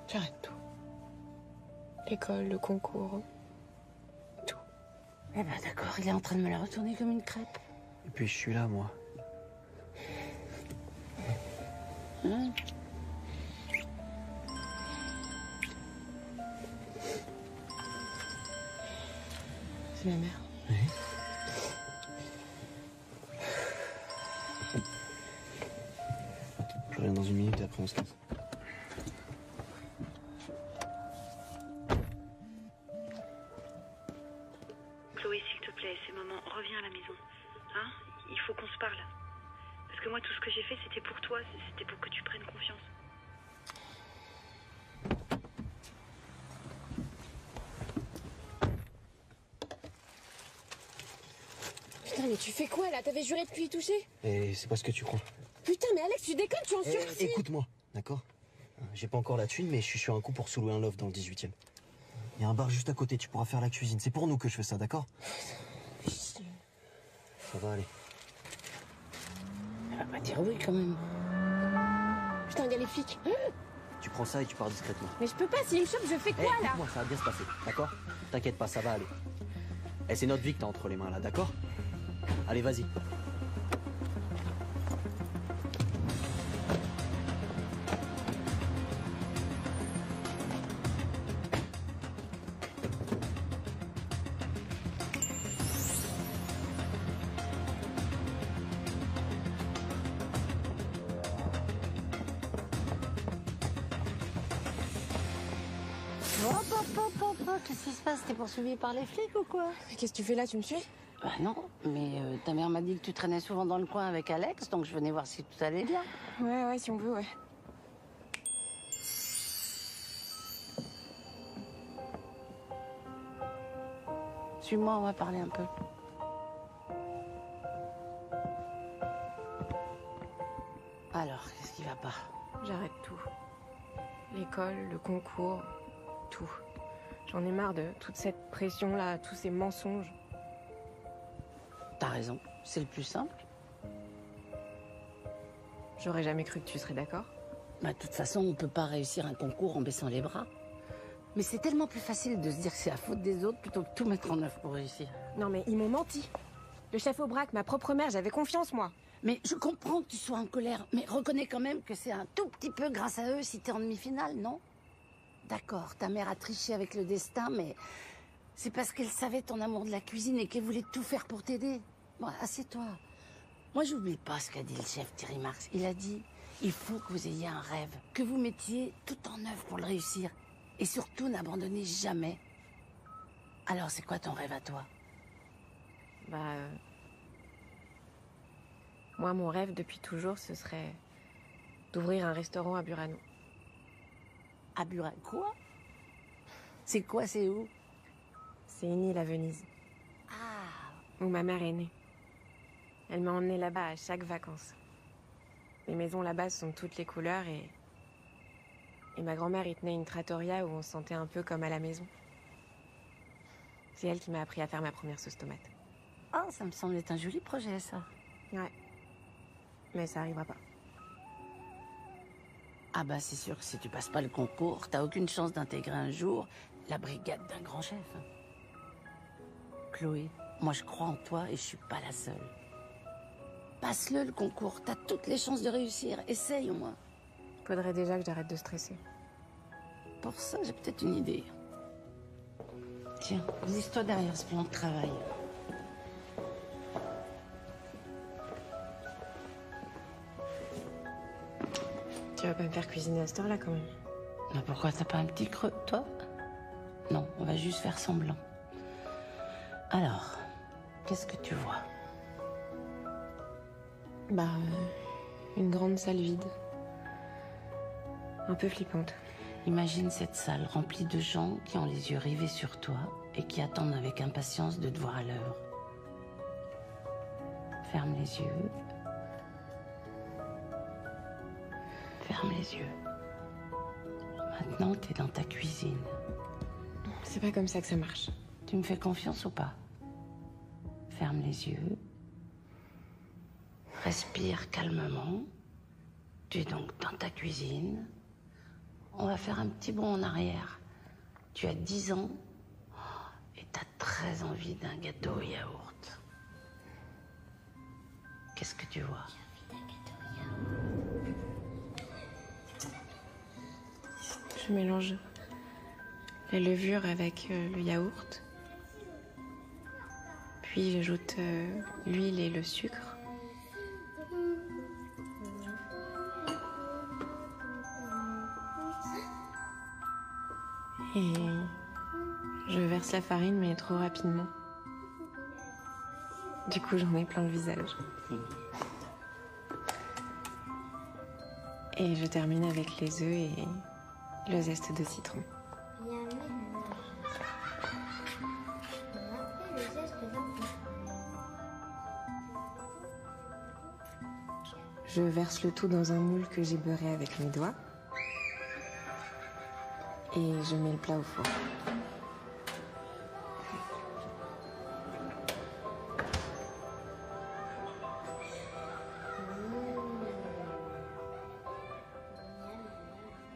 J'arrête tout. L'école, le concours, tout. Eh ben d'accord, il est en train de me la retourner comme une crêpe. Et puis je suis là, moi. Hein? C'est ma mère. Oui. Je reviens dans une minute et après on se casse. Chloé, s'il te plaît, c'est maman, reviens à la maison. Hein? Il faut qu'on se parle. Parce que moi, tout ce que j'ai fait, c'était pour toi, c'était pour que tu prennes confiance. Putain, mais tu fais quoi là? T'avais juré de plus y toucher? Et c'est pas ce que tu crois. Putain, mais Alex, tu déconnes, tu es en sursis. Écoute-moi, d'accord? J'ai pas encore la thune, mais je suis sur un coup pour sous-louer un loft dans le 18e. Il y a un bar juste à côté, tu pourras faire la cuisine. C'est pour nous que je fais ça, d'accord? Ça va aller. Elle va pas dire oui quand même. Putain, il y a les flics. Tu prends ça et tu pars discrètement. Mais je peux pas, s'ils me chopent, je fais quoi là? Écoute-moi, ça va bien se passer, d'accord? T'inquiète pas, ça va aller. Et c'est notre vie que t'as entre les mains là, d'accord? Allez, vas-y. Qu'est-ce qui se passe? T'es poursuivi par les flics ou quoi? Mais qu'est-ce que tu fais là? Tu me suis? Bah non, mais ta mère m'a dit que tu traînais souvent dans le coin avec Alex, donc je venais voir si tout allait bien. Ouais, si on veut, ouais. Suis-moi, on va parler un peu. Alors, qu'est-ce qui va pas? J'arrête tout. L'école, le concours, tout. J'en ai marre de toute cette pression-là, tous ces mensonges. T'as raison, c'est le plus simple. J'aurais jamais cru que tu serais d'accord. Bah, de toute façon, on peut pas réussir un concours en baissant les bras. Mais c'est tellement plus facile de se dire que c'est la faute des autres plutôt que tout mettre en œuvre pour réussir. Non mais ils m'ont menti. Le chef Aubrac, ma propre mère, j'avais confiance moi. Mais je comprends que tu sois en colère, mais reconnais quand même que c'est un tout petit peu grâce à eux si t'es en demi-finale, non? D'accord, ta mère a triché avec le destin, mais c'est parce qu'elle savait ton amour de la cuisine et qu'elle voulait tout faire pour t'aider. Bon, assieds-toi. Moi, j'oublie pas ce qu'a dit le chef Thierry Marx. Il a dit, il faut que vous ayez un rêve, que vous mettiez tout en œuvre pour le réussir. Et surtout, n'abandonnez jamais. Alors, c'est quoi ton rêve à toi? Moi, mon rêve depuis toujours, ce serait d'ouvrir un restaurant à Burano. À Burano? Quoi? C'est quoi, c'est où? C'est une île à Venise. Où ma mère est née. Elle m'a emmenée là-bas à chaque vacances. Les maisons là-bas sont de toutes les couleurs et ma grand-mère y tenait une trattoria où on se sentait un peu comme à la maison. C'est elle qui m'a appris à faire ma première sauce tomate. Ah, ça me semble être un joli projet, ça. Ouais. Mais ça arrivera pas. Ah bah c'est sûr que si tu passes pas le concours, t'as aucune chance d'intégrer un jour la brigade d'un grand chef. Chloé, moi je crois en toi et je suis pas la seule. Passe-le concours, t'as toutes les chances de réussir. Essaye au moins. Faudrait déjà que j'arrête de stresser. Pour ça, j'ai peut-être une idée. Tiens, glisse-toi derrière ce plan de travail. Tu vas pas me faire cuisiner à cette heure-là quand même. Mais pourquoi t'as pas un petit creux, toi? Non, on va juste faire semblant. Alors, qu'est-ce que tu vois? Une grande salle vide. Un peu flippante. Imagine cette salle remplie de gens qui ont les yeux rivés sur toi et qui attendent avec impatience de te voir à l'œuvre. Ferme les yeux. Ferme les yeux. Maintenant, t'es dans ta cuisine. C'est pas comme ça que ça marche. Tu me fais confiance ou pas? Ferme les yeux. Respire calmement. Tu es donc dans ta cuisine. On va faire un petit bond en arrière. Tu as 10 ans et t'as très envie d'un gâteau au yaourt. Qu'est-ce que tu vois? Je mélange la levure avec le yaourt. Puis j'ajoute l'huile et le sucre. Et je verse la farine, mais trop rapidement. Du coup, j'en ai plein le visage. Et je termine avec les œufs et le zeste de citron. Je verse le tout dans un moule que j'ai beurré avec mes doigts. Et je mets le plat au four.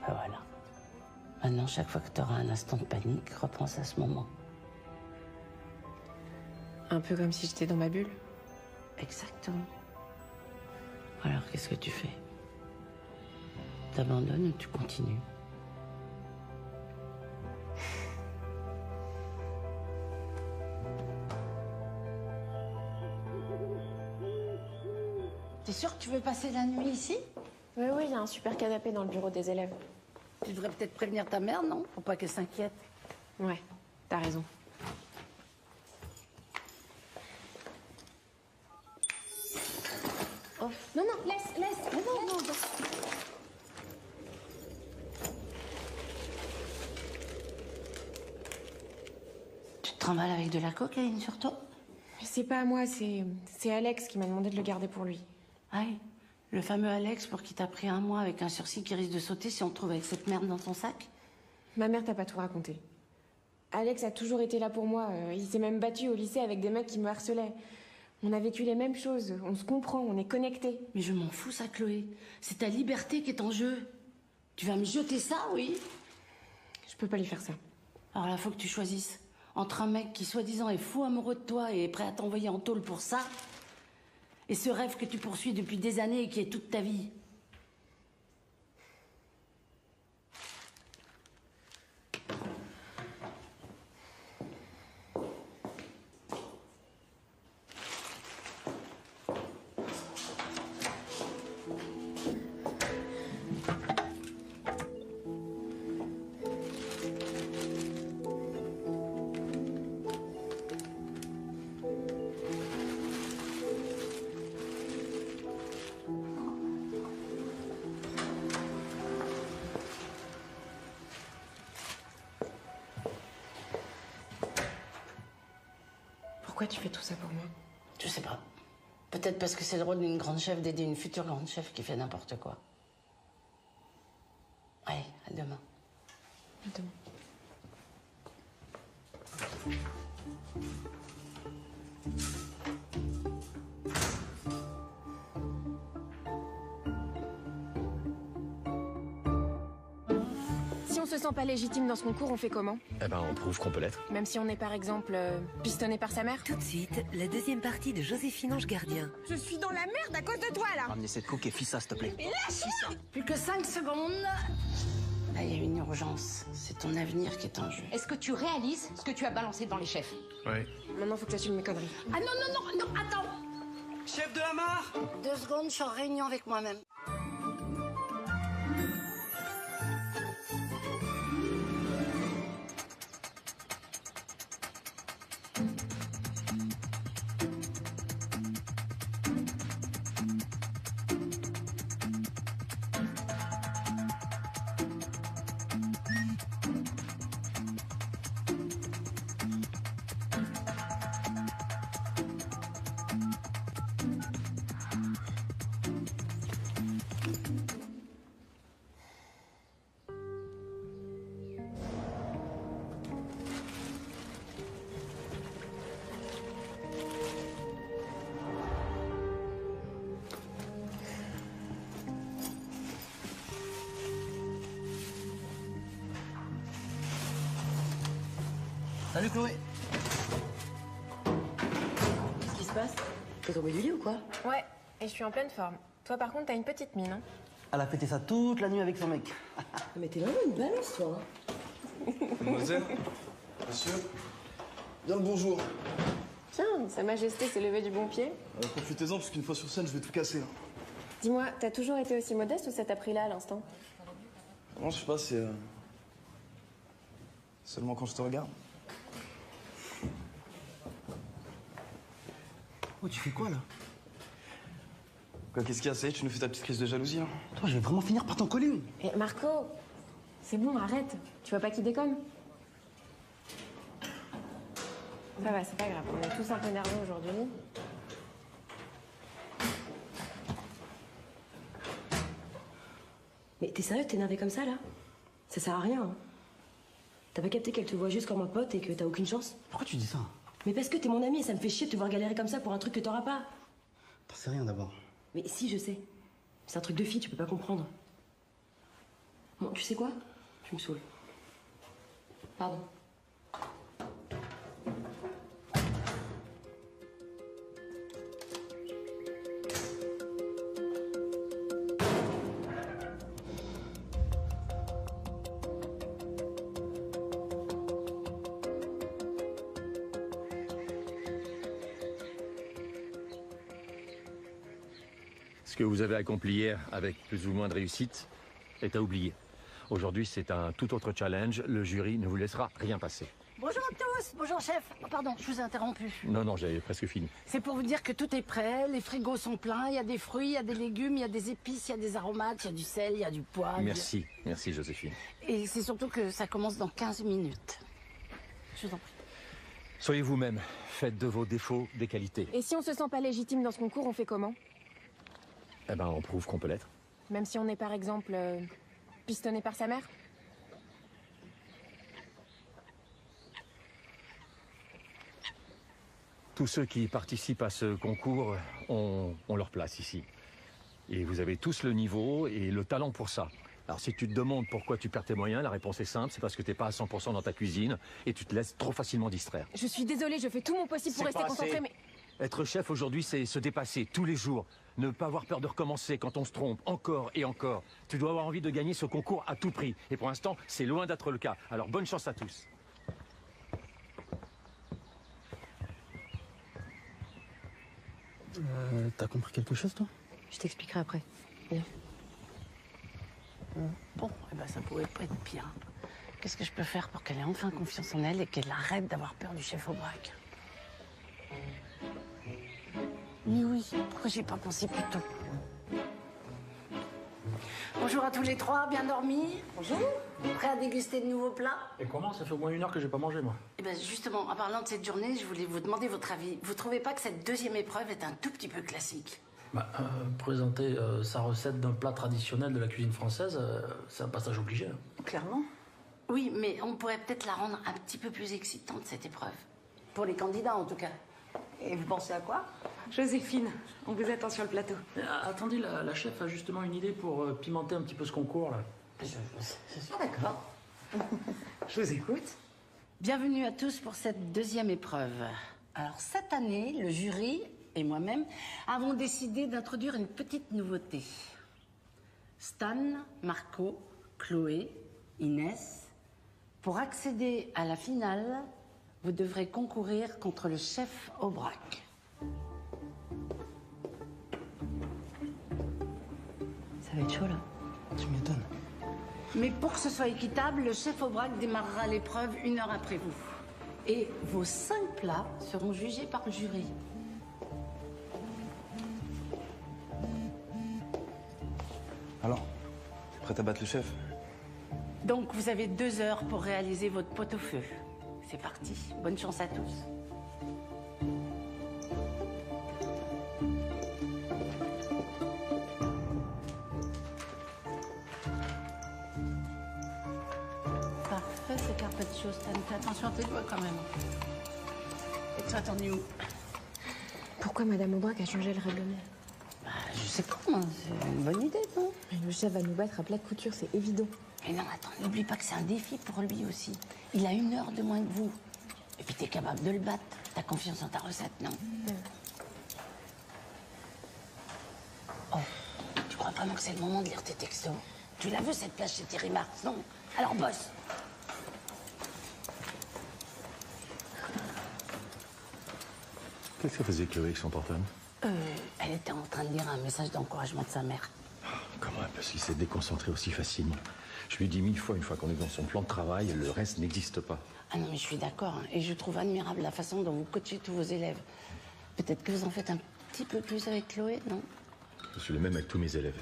Ben voilà. Maintenant, chaque fois que tu auras un instant de panique, repense à ce moment. Un peu comme si j'étais dans ma bulle. Exactement. Alors, qu'est-ce que tu fais? T'abandonnes ou tu continues? T'es sûr que tu veux passer la nuit ici? Oui, il y a un super canapé dans le bureau des élèves. Tu devrais peut-être prévenir ta mère, non? Pour pas qu'elle s'inquiète. Ouais, t'as raison. Oh. Non, non, laisse. Non. Tu te trimbales avec de la cocaïne sur toi? C'est pas à moi, c'est Alex qui m'a demandé de le garder pour lui. Ah oui, le fameux Alex pour qui t'as pris un mois avec un sursis qui risque de sauter si on te trouve avec cette merde dans ton sac? Ma mère t'a pas tout raconté. Alex a toujours été là pour moi. Il s'est même battu au lycée avec des mecs qui me harcelaient. On a vécu les mêmes choses, on se comprend, on est connectés. Mais je m'en fous ça, Chloé. C'est ta liberté qui est en jeu. Tu vas me jeter ça, oui? Je peux pas lui faire ça. Alors là, faut que tu choisisses. Entre un mec qui, soi-disant, est fou amoureux de toi et est prêt à t'envoyer en tôle pour ça, et ce rêve que tu poursuis depuis des années et qui est toute ta vie. Pourquoi tu fais tout ça pour moi? Je sais pas. Peut-être parce que c'est le rôle d'une grande chef d'aider une future grande chef qui fait n'importe quoi. Allez, à demain. À demain. Si on se sent pas légitime dans ce concours, on fait comment? Eh ben, on prouve qu'on peut l'être. Même si on est par exemple pistonné par sa mère? Tout de suite, la deuxième partie de Joséphine Ange Gardien. Je suis dans la merde à cause de toi là! Ramenez cette coke et fisse ça, s'il te plaît. Mais lâche-moi! Plus que 5 secondes. Là, il y a une urgence. C'est ton avenir qui est en jeu. Est-ce que tu réalises ce que tu as balancé dans les chefs? Oui. Maintenant, faut que t'assumes mes conneries. Ah non, attends! Chef de la mare! 2 secondes, je suis en réunion avec moi-même. Salut Chloé. Qu'est-ce qui se passe? T'es tombé du lit ou quoi? Ouais, et je suis en pleine forme. Toi, par contre, t'as une petite mine, hein? Elle a fêté ça toute la nuit avec son mec. Mais t'es vraiment une balance, toi. Mademoiselle, monsieur, bien le bonjour. Tiens, Sa Majesté s'est levée du bon pied. Profitez-en, parce qu'une fois sur scène, je vais tout casser. Là. Dis-moi, t'as toujours été aussi modeste ou ça t'a pris là à l'instant? Non, je sais pas, c'est... Seulement quand je te regarde. Oh, tu fais quoi, là? Quoi, qu'est-ce qu'il y a? Ça y est, tu nous fais ta petite crise de jalousie, hein? Toi, je vais vraiment finir par t'en coller une. Eh, Marco, c'est bon, arrête. Tu vois pas qu'il déconne? Ça va, c'est pas grave. On est tous un peu nerveux aujourd'hui. Mais t'es sérieux de t'énerver comme ça, là? Ça sert à rien, hein. T'as pas capté qu'elle te voit juste comme un pote et que t'as aucune chance? Pourquoi tu dis ça? Mais parce que t'es mon ami et ça me fait chier de te voir galérer comme ça pour un truc que t'auras pas. T'en sais rien d'abord. Mais si, je sais. C'est un truc de fille, tu peux pas comprendre. Bon, tu sais quoi? Tu me saoules. Pardon. Ce que vous avez accompli hier avec plus ou moins de réussite est à oublier. Aujourd'hui, c'est un tout autre challenge. Le jury ne vous laissera rien passer. Bonjour à tous, bonjour chef. Oh, pardon, je vous ai interrompu. Non, j'avais presque fini. C'est pour vous dire que tout est prêt, les frigos sont pleins, il y a des fruits, il y a des légumes, il y a des épices, il y a des aromates, il y a du sel, il y a du poivre. Merci Joséphine. Et c'est surtout que ça commence dans 15 minutes. Je vous en prie. Soyez vous-même, faites de vos défauts des qualités. Et si on se sent pas légitime dans ce concours, on fait comment? Eh ben, on prouve qu'on peut l'être. Même si on est par exemple pistonné par sa mère? Tous ceux qui participent à ce concours ont leur place ici. Et vous avez tous le niveau et le talent pour ça. Alors si tu te demandes pourquoi tu perds tes moyens, la réponse est simple, c'est parce que t'es pas à 100% dans ta cuisine et tu te laisses trop facilement distraire. Je suis désolée, je fais tout mon possible pour rester concentrée, mais... Être chef aujourd'hui, c'est se dépasser tous les jours. Ne pas avoir peur de recommencer quand on se trompe, encore et encore. Tu dois avoir envie de gagner ce concours à tout prix. Et pour l'instant, c'est loin d'être le cas. Alors bonne chance à tous. T'as compris quelque chose, toi? Je t'expliquerai après. Viens. Bon, eh ben, ça pourrait pas être pire. Qu'est-ce que je peux faire pour qu'elle ait enfin confiance en elle et qu'elle arrête d'avoir peur du chef Aubrac? Oui, pourquoi j'y ai pas pensé plus tôt? Bonjour à tous les trois, bien dormis? Bonjour. Prêts à déguster de nouveaux plats? Et comment? Ça fait au moins 1 heure que j'ai pas mangé, moi. Eh ben justement, en parlant de cette journée, je voulais vous demander votre avis. Vous trouvez pas que cette deuxième épreuve est un tout petit peu classique? Présenter sa recette d'un plat traditionnel de la cuisine française, c'est un passage obligé. Hein. Clairement. Oui, mais on pourrait peut-être la rendre un petit peu plus excitante, cette épreuve. Pour les candidats, en tout cas. Et vous pensez à quoi? Joséphine, on vous attend sur le plateau. Attendez, la chef a justement une idée pour pimenter un petit peu ce concours, là. Ah, d'accord. Je vous écoute. Bienvenue à tous pour cette deuxième épreuve. Alors, cette année, le jury et moi-même avons décidé d'introduire une petite nouveauté. Stan, Marco, Chloé, Inès, pour accéder à la finale, vous devrez concourir contre le chef Aubrac. Ça va être chaud, là. Tu m'étonnes. Mais pour que ce soit équitable, le chef Aubrac démarrera l'épreuve 1 heure après vous. Et vos 5 plats seront jugés par le jury. Alors, t'es prête à battre le chef? Donc vous avez 2 heures pour réaliser votre pot-au-feu. C'est parti. Bonne chance à tous. Parfait, c'est carpaccio, Stan. Fais attention à tes doigts quand même. Et toi, t'en es où? Pourquoi Madame Aubrac a changé le règlement? Je sais pas, moi. C'est une bonne idée, non? Mais le chef va nous battre à plat de couture, c'est évident. Mais non, attends, n'oublie pas que c'est un défi pour lui aussi. Il a 1 heure de moins que vous. Et puis t'es capable de le battre. T'as confiance en ta recette, non? Oh, tu crois vraiment que c'est le moment de lire tes textos? Tu l'as vu cette plage chez Thierry Marx, non? Alors bosse. Qu'est-ce que faisait Chloé avec son portable? Elle était en train de lire un message d'encouragement de sa mère. Comment elle peut se laisser déconcentrer aussi facilement? Je lui dis 1000 fois, une fois qu'on est dans son plan de travail, le reste n'existe pas. Ah non, mais je suis d'accord. Hein. Et je trouve admirable la façon dont vous coachez tous vos élèves. Peut-être que vous en faites un petit peu plus avec Chloé, non? Je suis le même avec tous mes élèves.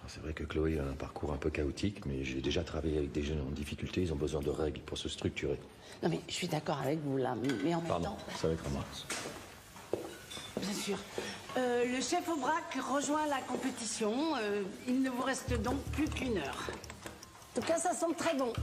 C'est vrai que Chloé a un parcours un peu chaotique, mais j'ai déjà travaillé avec des jeunes en difficulté, ils ont besoin de règles pour se structurer. Non, mais je suis d'accord avec vous, là, mais en même Pardon, temps... ça va être à moi. Bien sûr. Le chef Aubrac rejoint la compétition. Il ne vous reste donc plus qu'1 heure. En tout cas, ça sent très bon.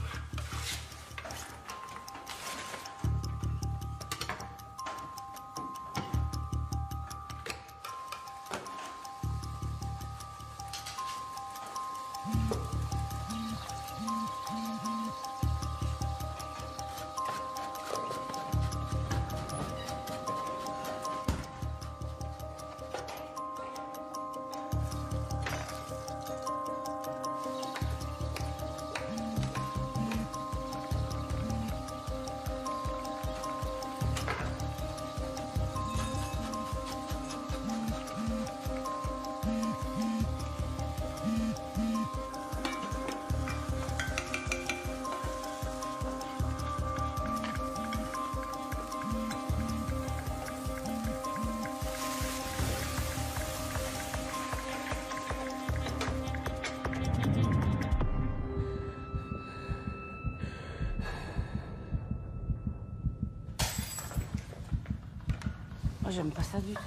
j'aime pas ça du tout.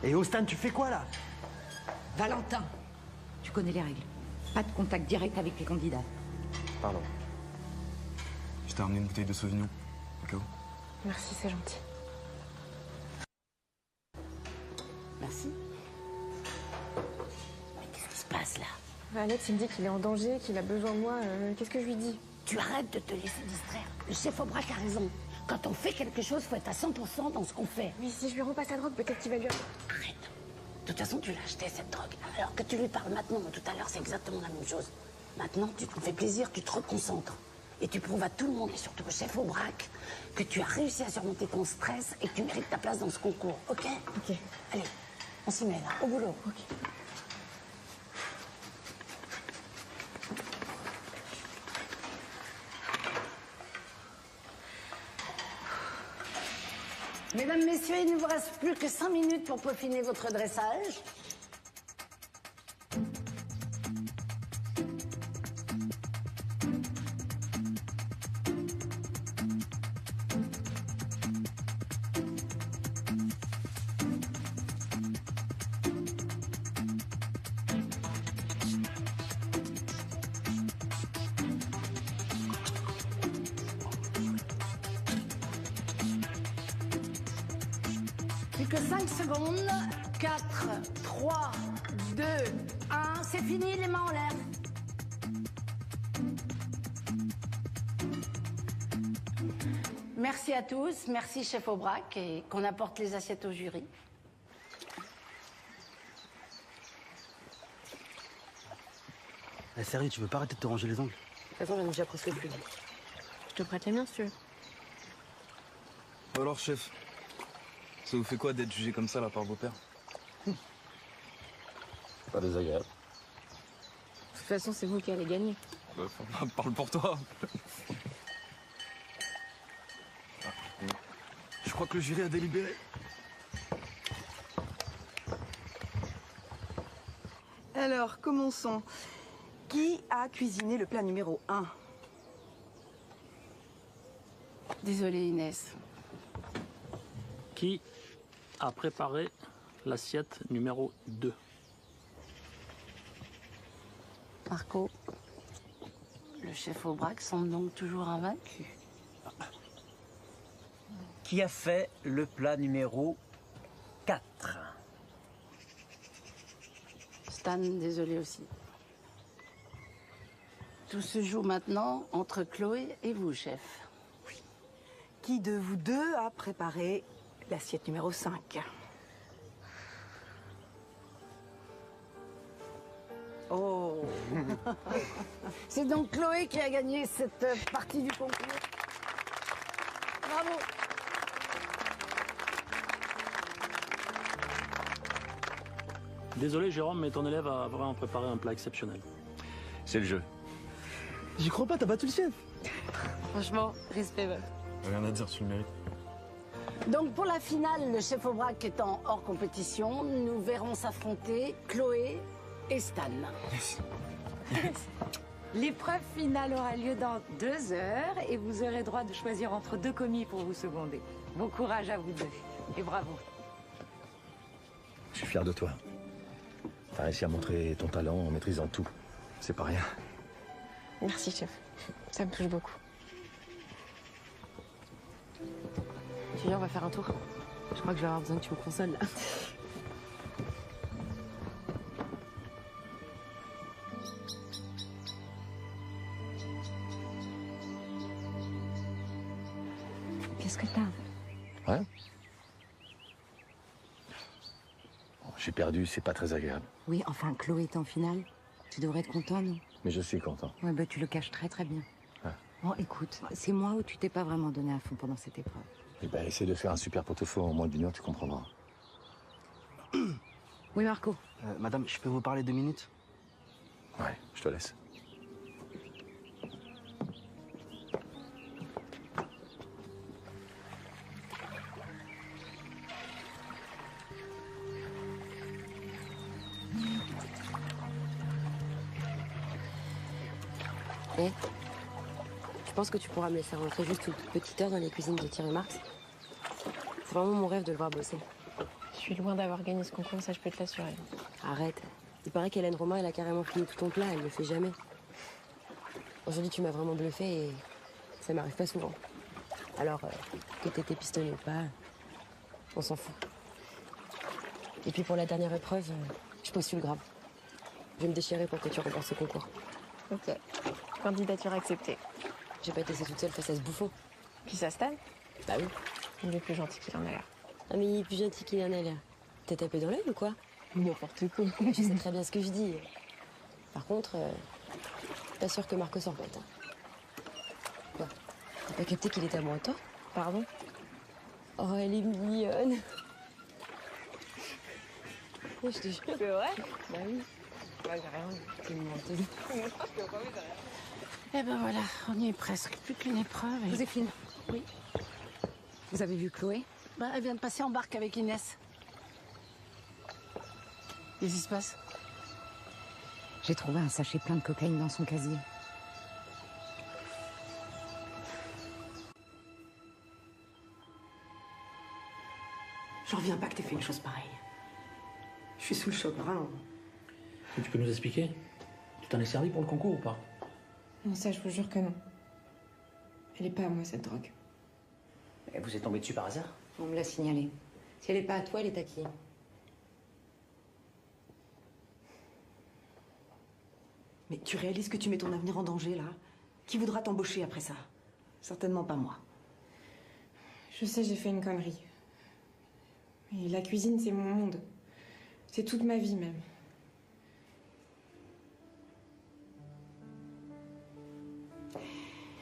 Et Ostan, tu fais quoi là? Valentin, tu connais les règles. Pas de contact direct avec les candidats. Pardon. Je t'ai ramené une bouteille de Sauvignon, au cas où. Merci, c'est gentil. Merci. Mais qu'est-ce qui se passe là? Alex, il me dit qu'il est en danger, qu'il a besoin de moi. Qu'est-ce que je lui dis? Tu arrêtes de te laisser distraire. Le chef Aubrac a raison. Quand on fait quelque chose, faut être à 100% dans ce qu'on fait. Mais si je lui rends pas sa drogue, peut-être qu'il va lui... Arrête. De toute façon, tu l'as acheté, cette drogue. Alors que tu lui parles maintenant, tout à l'heure, c'est exactement la même chose. Maintenant, tu te fais plaisir, tu te reconcentres. Et tu prouves à tout le monde, et surtout au chef Aubrac, que tu as réussi à surmonter ton stress et que tu mérites ta place dans ce concours. Ok? Ok. Allez, on s'y met là, au boulot. Ok. Mesdames, messieurs, il ne vous reste plus que 5 minutes pour peaufiner votre dressage. Plus que 5 secondes. 4, 3, 2, 1. C'est fini, les mains en l'air. Merci à tous. Merci, chef Aubrac. Et qu'on apporte les assiettes au jury. Sérieux, tu veux pas arrêter de te ranger les ongles? De toute façon, j'en ai déjà presque plus. Je te prête les miens, si tu veux. Alors, chef, ça vous fait quoi d'être jugé comme ça là par vos pères? Pas désagréable. De toute façon, c'est vous qui allez gagner. Parle pour toi. Je crois que le jury a délibéré. Alors, commençons. Qui a cuisiné le plat numéro 1? Désolée, Inès. Qui a préparé l'assiette numéro 2? Marco, le chef Aubrac semble donc toujours invaincu. Qui a fait le plat numéro 4? Stan, désolé aussi. Tout se joue maintenant entre Chloé et vous, chef. Qui de vous deux a préparé l'assiette numéro 5? Oh. C'est donc Chloé qui a gagné cette partie du concours. Bravo. Désolé, Jérôme, mais ton élève a vraiment préparé un plat exceptionnel. C'est le jeu. J'y crois pas, t'as battu le chef. Franchement, respect, meuf. Rien à dire, tu le mérites. Donc pour la finale, le chef Aubrac étant hors compétition, nous verrons s'affronter Chloé et Stan. L'épreuve finale aura lieu dans 2 heures et vous aurez droit de choisir entre 2 commis pour vous seconder. Bon courage à vous deux et bravo. Je suis fier de toi. T'as réussi à montrer ton talent en maîtrisant tout. C'est pas rien. Merci, chef. Ça me touche beaucoup. Tu viens, on va faire un tour. Je crois que je vais avoir besoin que tu me consoles, là. Qu'est-ce que t'as? Ouais. Bon, j'ai perdu, c'est pas très agréable. Oui, enfin, Chloé est en finale. Tu devrais être content, non? Mais je suis content. Ouais, bah tu le caches très très bien. Ouais. Bon, écoute, c'est moi où tu t'es pas vraiment donné à fond pendant cette épreuve. Eh ben, essaie de faire un super pot-au-feu en moins d'1 heure, tu comprendras. Oui, Marco. Madame, je peux vous parler 2 minutes? Ouais, je te laisse. Eh, tu penses que tu pourras me laisser rentrer juste une toute petite heure dans les cuisines de Thierry Marx? C'est vraiment mon rêve de le voir bosser. Je suis loin d'avoir gagné ce concours, ça je peux te l'assurer. Arrête. Il paraît qu'Hélène Romain, elle a carrément fini tout ton plat, elle le fait jamais. Aujourd'hui, tu m'as vraiment bluffé et ça m'arrive pas souvent. Alors, que t'étais pistonné ou pas, on s'en fout. Et puis pour la dernière épreuve, je postule grave. Je vais me déchirer pour que tu remportes ce concours. Ok. Candidature acceptée. J'ai pas été laissée toute seule face à ce bouffon. Puis ça, Stan? Bah oui. Il est plus gentil qu'il en a l'air. Ah mais il est plus gentil qu'il en a l'air. T'as tapé dans l'œil ou quoi? N'importe quoi. Je sais très bien ce que je dis. Par contre, pas sûr que Marco s'en remette. Quoi? T'as pas capté qu'il était amoureux de toi? Pardon? Oh, elle est mignonne. Oh, je te jure. C'est vrai? Bah oui. Ouais, j'ai rien dit. C'est une menteuse. Eh ben voilà, on y est presque. Plus qu'une épreuve. et- Joséphine, Oui. vous avez vu Chloé? Bah, elle vient de passer en barque avec Inès. Qu'est-ce qui se passe? J'ai trouvé un sachet plein de cocaïne dans son casier. J'en reviens pas que t'aies fait une chose pareille. Je suis sous le choc, vraiment. Et tu peux nous expliquer? Tu t'en es servi pour le concours ou pas? Non, ça, je vous jure que non. Elle est pas à moi, cette drogue. Et vous êtes tombé dessus par hasard? On me l'a signalé. Si elle est pas à toi, elle est à qui? Mais tu réalises que tu mets ton avenir en danger, là? Qui voudra t'embaucher après ça? Certainement pas moi. Je sais, j'ai fait une connerie. Mais la cuisine, c'est mon monde. C'est toute ma vie, même.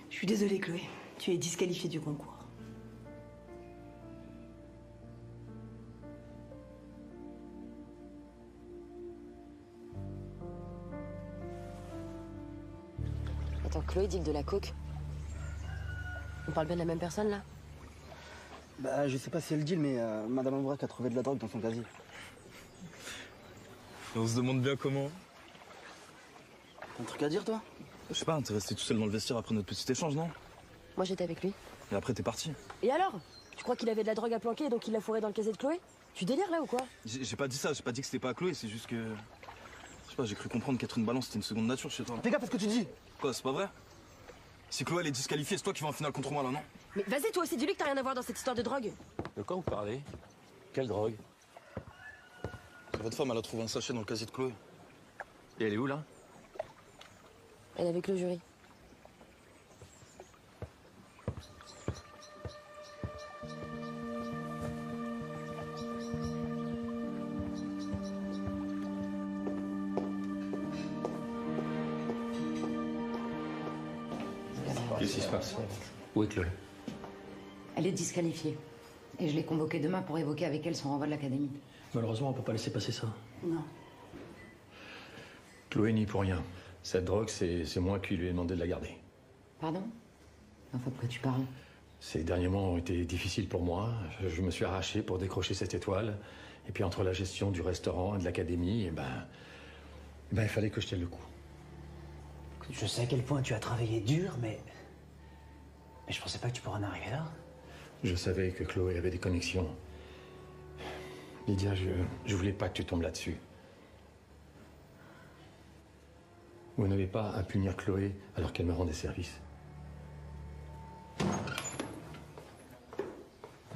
Je suis désolée, Chloé. Tu es disqualifiée du concours. Attends, Chloé deal de la coke. On parle bien de la même personne, là? Bah, je sais pas si elle deal, mais Madame Aubrac a trouvé de la drogue dans son casier. Et on se demande bien comment. T'as un truc à dire, toi? Je sais pas, t'es resté tout seul dans le vestiaire après notre petit échange, non? Moi, j'étais avec lui. Et après, t'es parti. Et alors? Tu crois qu'il avait de la drogue à planquer, donc il l'a fourré dans le casier de Chloé? Tu délires, là, ou quoi? J'ai pas dit ça, j'ai pas dit que c'était pas à Chloé, c'est juste que. Je sais pas, j'ai cru comprendre qu'être une balance c'était une seconde nature chez toi. Fais gaffe à ce que tu dis! Quoi, c'est pas vrai? Si Chloé elle est disqualifiée, c'est toi qui vas en finale contre moi là, non? Mais vas-y, toi aussi, dis-lui que t'as rien à voir dans cette histoire de drogue. De quoi vous parlez? Quelle drogue? Votre femme elle a trouvé un sachet dans le casier de Chloé. Et elle est où là? Elle est avec le jury. Qu'est-ce qui se passe? Où est Chloé? Elle est disqualifiée. Et je l'ai convoquée demain pour évoquer avec elle son renvoi de l'académie. Malheureusement, on peut pas laisser passer ça. Non. Chloé n'y pour rien. Cette drogue, c'est moi qui lui ai demandé de la garder. Pardon? Enfin, pourquoi tu parles? Ces derniers mois ont été difficiles pour moi. Je me suis arraché pour décrocher cette étoile. Et puis entre la gestion du restaurant et de l'académie, il fallait que je tienne le coup. Je sais à quel point tu as travaillé dur, mais je pensais pas que tu pourrais en arriver là. Je savais que Chloé avait des connexions. Lydia, je voulais pas que tu tombes là-dessus. Vous n'avez pas à punir Chloé alors qu'elle me rendait service.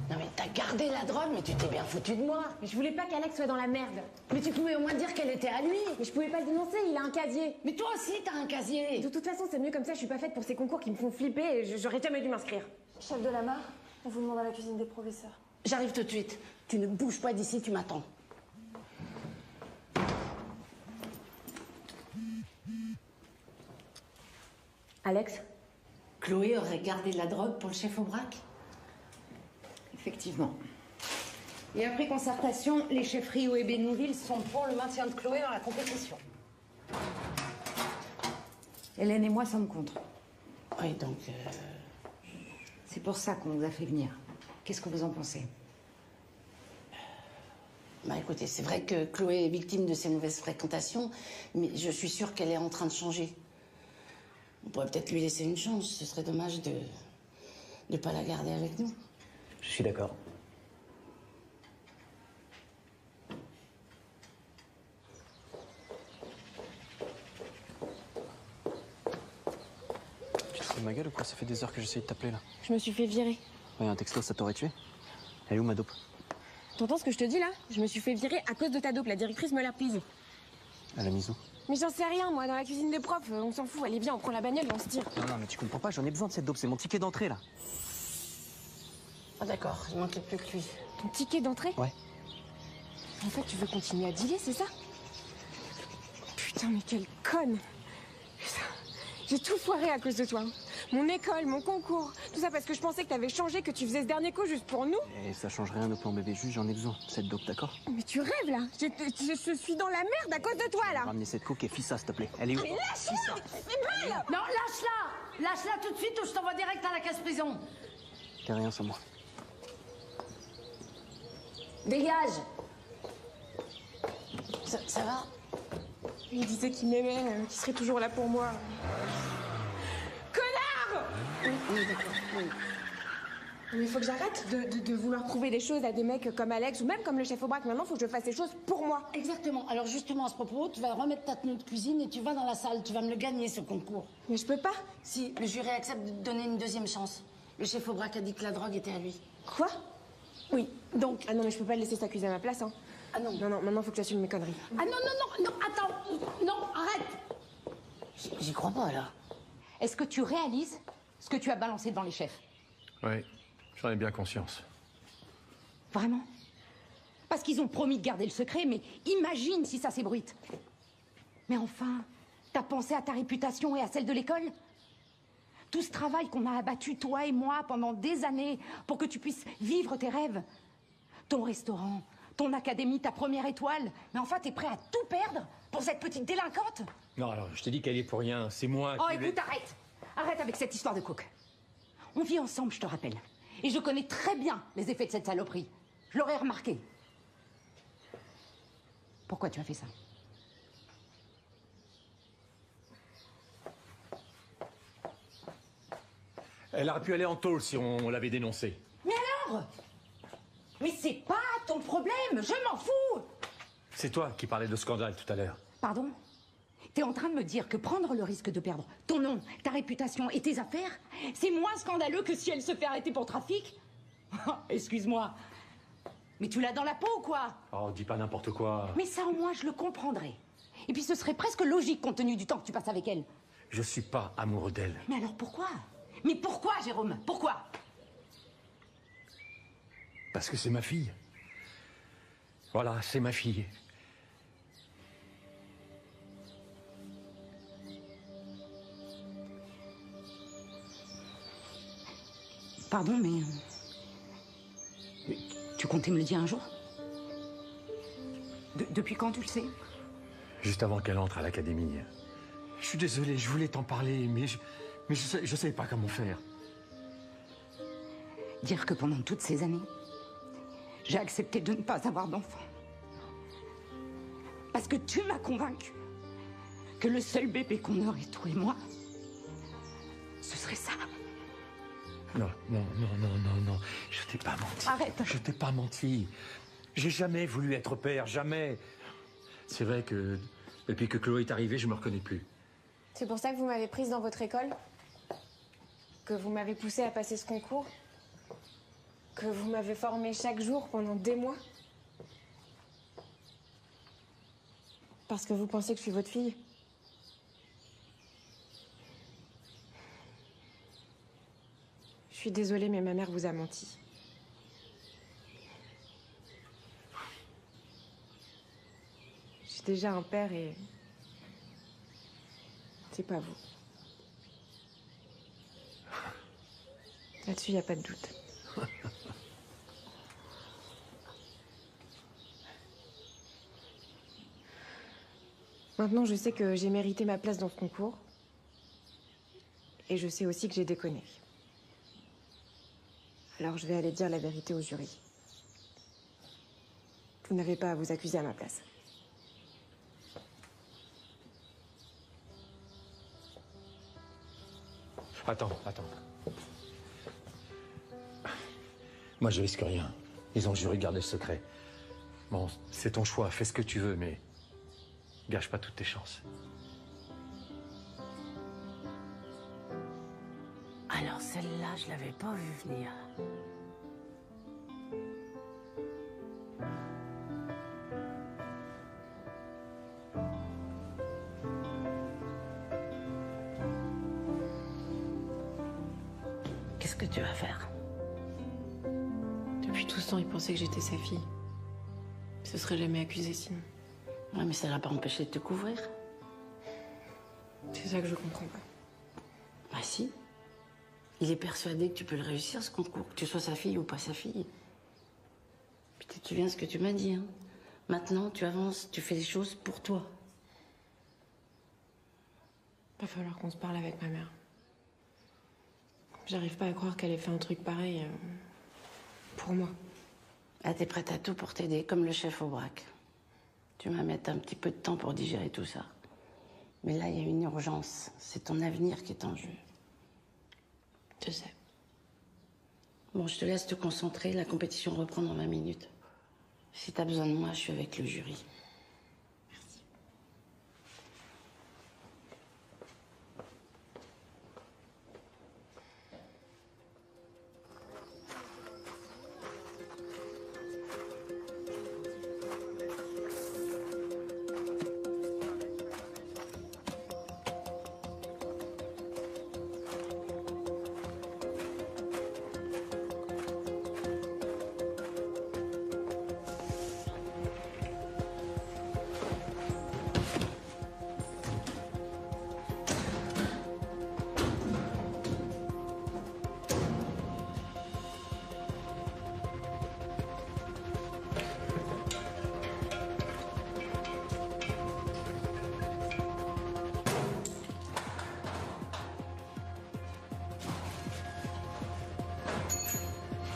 Non mais t'as gardé la drogue, mais tu t'es bien foutu de moi. Mais je voulais pas qu'Alex soit dans la merde. Mais tu pouvais au moins dire qu'elle était à lui. Mais je pouvais pas le dénoncer, il a un casier. Mais toi aussi, t'as un casier. De toute façon, c'est mieux comme ça, je suis pas faite pour ces concours qui me font flipper et j'aurais jamais dû m'inscrire. Chef de la mare, on vous demande à la cuisine des professeurs. J'arrive tout de suite. Tu ne bouges pas d'ici, tu m'attends. Alex? Chloé aurait gardé de la drogue pour le chef Aubrac? Effectivement. Et après concertation, les chefs Rio et Bénouville sont pour le maintien de Chloé dans la compétition. Hélène et moi sommes contre. Oui, donc... C'est pour ça qu'on vous a fait venir. Qu'est-ce que vous en pensez? Bah écoutez, c'est vrai que Chloé est victime de ces mauvaises fréquentations, mais je suis sûre qu'elle est en train de changer. On pourrait peut-être lui laisser une chance. Ce serait dommage de ne pas la garder avec nous. Je suis d'accord. Tu te fous de ma gueule ou quoi? Ça fait des heures que j'essaye de t'appeler là. Je me suis fait virer. Ouais, un texto, ça t'aurait tué? Elle est où ma dope? T'entends ce que je te dis là? Je me suis fait virer à cause de ta dope. La directrice me l'a prise. Elle a mis où? Mais j'en sais rien, moi, dans la cuisine des profs, on s'en fout. Allez, viens, on prend la bagnole et on se tire. Non, mais tu comprends pas, j'en ai besoin de cette dope, c'est mon ticket d'entrée là. Ah d'accord, il manquait plus que lui. Ton ticket d'entrée? Ouais. En fait, tu veux continuer à dealer, c'est ça? Putain, mais quelle conne! Putain, j'ai tout foiré à cause de toi. Mon école, mon concours, tout ça parce que je pensais que t'avais changé, que tu faisais ce dernier coup juste pour nous. Et ça change rien au plan bébé, juste j'en ai besoin, cette dope, d'accord? Mais tu rêves là! Je suis dans la merde à cause de toi là! Ramenez cette coke et fisse-ça, s'il te plaît. Elle est où? Mais lâche-la! Fais mal! Non, lâche-la! Lâche-la tout de suite ou je t'envoie direct à la casse-prison. T'as rien sur moi. Dégage! Ça va? Il disait qu'il m'aimait, qu'il serait toujours là pour moi. Connard! Oui, d'accord, oui. Mais il faut que j'arrête de vouloir prouver des choses à des mecs comme Alex ou même comme le chef au braque. Maintenant, il faut que je fasse les choses pour moi. Exactement. Alors justement, à ce propos, tu vas remettre ta tenue de cuisine et tu vas dans la salle. Tu vas me le gagner, ce concours. Mais je peux pas. Si, le jury accepte de te donner une deuxième chance. Le chef au braque a dit que la drogue était à lui. Quoi? Oui, donc... Ah non, mais je peux pas le laisser s'accuser à ma place, hein. Ah non. Non, maintenant, faut que j'assume mes conneries. Ah non, attends. Non, arrête. J'y crois pas, là. Est-ce que tu réalises ce que tu as balancé devant les chefs? Oui, j'en ai bien conscience. Vraiment? Parce qu'ils ont promis de garder le secret, mais imagine si ça s'ébruite. Mais enfin, t'as pensé à ta réputation et à celle de l'école? Tout ce travail qu'on a abattu, toi et moi, pendant des années, pour que tu puisses vivre tes rêves. Ton restaurant, ton académie, ta première étoile. Mais enfin, t'es prêt à tout perdre pour cette petite délinquante? Non, alors, je t'ai dit qu'elle est pour rien. C'est moi Oh, qui l'ai- écoute, arrête. Arrête avec cette histoire de coke. On vit ensemble, je te rappelle. Et je connais très bien les effets de cette saloperie. Je l'aurais remarqué. Pourquoi tu as fait ça? Elle aurait pu aller en tôle si on l'avait dénoncée. Mais alors? Mais c'est pas ton problème, je m'en fous! C'est toi qui parlais de scandale tout à l'heure. Pardon? T'es en train de me dire que prendre le risque de perdre ton nom, ta réputation et tes affaires, c'est moins scandaleux que si elle se fait arrêter pour trafic? Excuse-moi. Mais tu l'as dans la peau ou quoi? Oh, dis pas n'importe quoi. Mais ça au moins je le comprendrais. Et puis ce serait presque logique compte tenu du temps que tu passes avec elle. Je suis pas amoureux d'elle. Mais alors pourquoi? Mais pourquoi, Jérôme? Pourquoi? Parce que c'est ma fille. Voilà, c'est ma fille. Pardon, mais tu comptais me le dire un jour? Depuis quand tu le sais? Juste avant qu'elle entre à l'académie. Je suis désolé, je voulais t'en parler, mais je savais pas comment faire. Dire que pendant toutes ces années, j'ai accepté de ne pas avoir d'enfant. Parce que tu m'as convaincu que le seul bébé qu'on aurait, toi et moi, ce serait ça. Non. Je t'ai pas menti. Arrête. Je t'ai pas menti. J'ai jamais voulu être père, jamais. C'est vrai que depuis que Chloé est arrivée, je me reconnais plus. C'est pour ça que vous m'avez prise dans votre école? Que vous m'avez poussée à passer ce concours? Que vous m'avez formée chaque jour pendant des mois? Parce que vous pensez que je suis votre fille? Je suis désolée, mais ma mère vous a menti. J'ai déjà un père et... c'est pas vous. Là-dessus, il n'y a pas de doute. Maintenant, je sais que j'ai mérité ma place dans ce concours. Et je sais aussi que j'ai déconné. Alors je vais aller dire la vérité au jury. Vous n'avez pas à vous accuser à ma place. Attends. Moi, je risque rien. Ils ont juré de garder le secret. Bon, c'est ton choix, fais ce que tu veux, mais gâche pas toutes tes chances. Alors celle-là, je l'avais pas vue venir. Qu'est-ce que tu vas faire? Depuis tout ce temps, il pensait que j'étais sa fille. Il se serait jamais accusé sinon. Ouais, mais ça l'a pas empêché de te couvrir. C'est ça que je comprends pas. Bah si. Il est persuadé que tu peux le réussir, ce concours, que tu sois sa fille ou pas sa fille. Puis tu te souviens ce que tu m'as dit, hein. Maintenant, tu avances, tu fais les choses pour toi. Va falloir qu'on se parle avec ma mère. J'arrive pas à croire qu'elle ait fait un truc pareil pour moi. Elle était prête à tout pour t'aider, comme le chef au braque. Tu vas mettre un petit peu de temps pour digérer tout ça. Mais là, il y a une urgence. C'est ton avenir qui est en jeu. Je sais. Bon, je te laisse te concentrer. La compétition reprend dans 20 minutes. Si t'as besoin de moi, je suis avec le jury.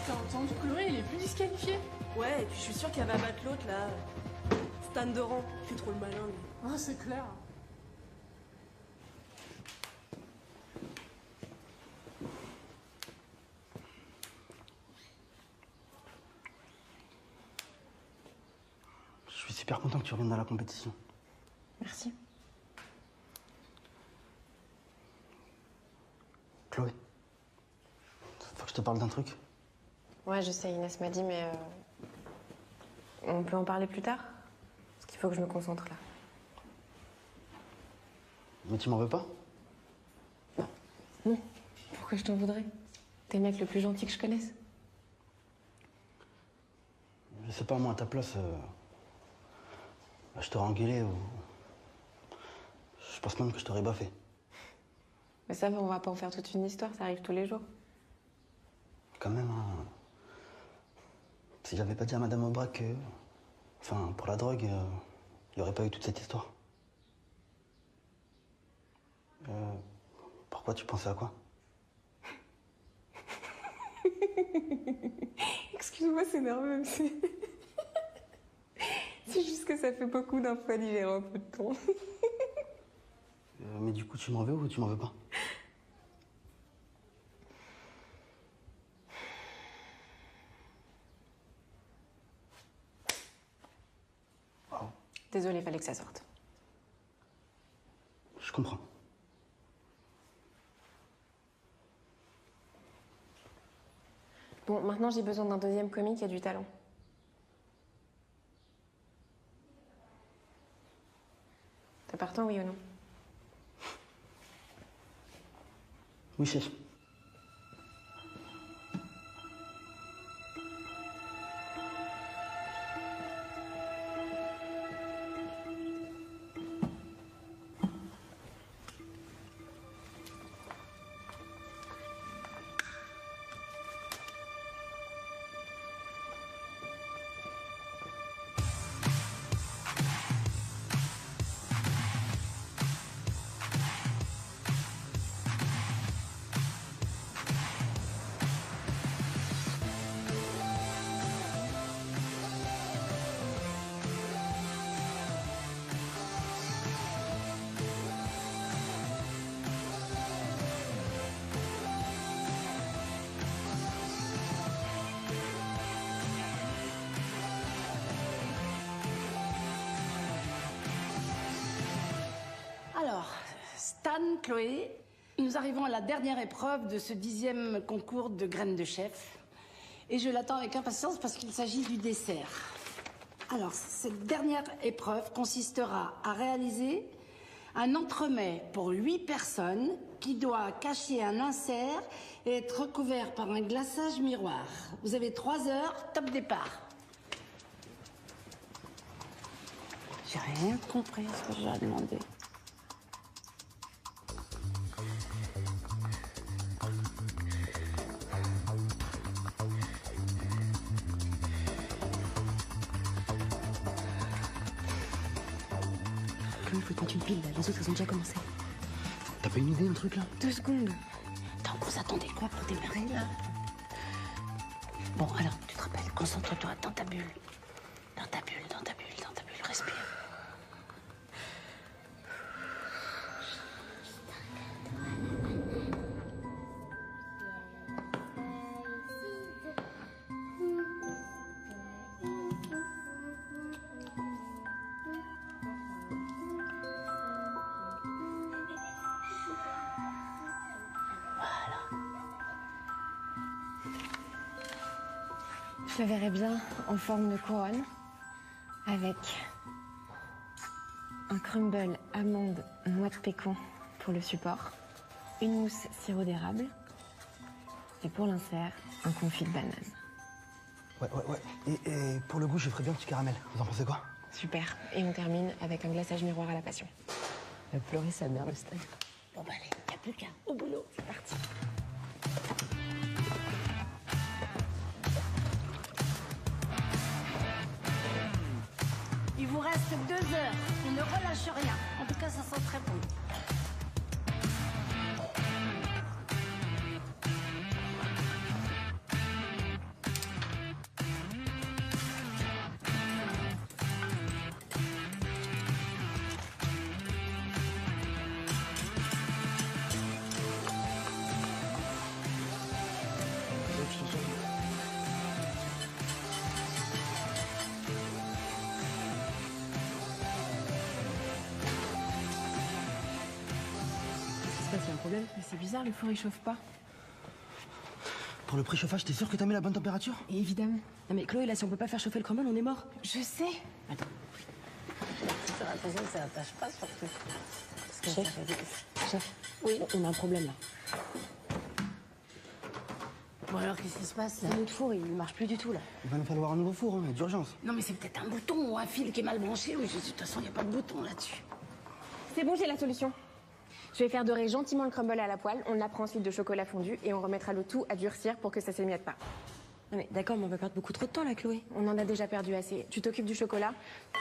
T'as entendu Chloé, il est plus disqualifié. Ouais, et puis je suis sûre qu'elle va battre l'autre là. Stan Doran, il fait trop le malin lui. Ah, c'est clair. Je suis super content que tu reviennes dans la compétition. Merci. Chloé, faut que je te parle d'un truc. Ouais, je sais, Inès m'a dit, mais on peut en parler plus tard? Parce qu'il faut que je me concentre là. Mais tu m'en veux pas? Non. Pourquoi je t'en voudrais? T'es le mec le plus gentil que je connaisse. Je sais pas, moi, à ta place, je t'aurais engueulé ou... Je pense même que je t'aurais baffé. Mais ça, on va pas en faire toute une histoire, ça arrive tous les jours. Quand même, hein. Si j'avais pas dit à Madame Aubrac que... Enfin, pour la drogue, il y aurait pas eu toute cette histoire. Pourquoi tu pensais à quoi? Excuse-moi, c'est nerveux, c'est... C'est juste que ça fait beaucoup d'infos à digérer en peu de temps. Mais du coup, tu m'en veux ou tu m'en veux pas? Désolée, fallait que ça sorte. Je comprends. Bon, maintenant j'ai besoin d'un deuxième commis qui a du talent. T'es partant, oui ou non? Oui, chef. Stan, Chloé, nous arrivons à la dernière épreuve de ce 10e concours de graines de chef. Et je l'attends avec impatience parce qu'il s'agit du dessert. Alors, cette dernière épreuve consistera à réaliser un entremets pour 8 personnes qui doit cacher un insert et être recouvert par un glaçage miroir. Vous avez 3 heures, top départ. J'ai rien compris à ce que j'ai demandé. Il faut te mettre une pile là, les autres elles ont déjà commencé. T'as pas une idée, un truc là? 2 secondes. Attends, vous attendez quoi pour démarrer là? Bon, alors, tu te rappelles, concentre-toi dans ta bulle. Dans ta bulle, dans ta bulle, dans ta bulle, respire. Je le verrais bien en forme de couronne, avec un crumble amande noix de pécan pour le support, une mousse sirop d'érable, et pour l'insert, un confit de banane. Ouais. Et pour le goût, je ferais bien un petit caramel. Vous en pensez quoi? Super. Et on termine avec un glaçage miroir à la passion. Elle a pleuré sa mère, le steak. Bon, bah allez, y a plus qu'à. Au boulot. C'est parti. Il vous reste 2 heures. On ne relâche rien. En tout cas, ça sent très bon. C'est un problème? Mais c'est bizarre, le four il chauffe pas. Pour le préchauffage, t'es sûr que t'as mis la bonne température? Et évidemment. Non mais Chloé, là, si on peut pas faire chauffer le crumble, on est mort. Je sais. Attends. J'ai l'impression que ça attache pas surtout. Chef, oui, on a un problème là. Bon alors, qu'est-ce qui se passe là? Notre four, il marche plus du tout là. Il va nous falloir un nouveau four, hein, d'urgence. Non mais c'est peut-être un bouton ou un fil qui est mal branché. Oui, de toute façon, il n'y a pas de bouton là-dessus. C'est bon, j'ai la solution. Je vais faire dorer gentiment le crumble à la poêle, on apprend ensuite de chocolat fondu et on remettra le tout à durcir pour que ça s'émiette pas. Non mais d'accord, mais on va perdre beaucoup trop de temps là, Chloé. On en a déjà perdu assez. Tu t'occupes du chocolat,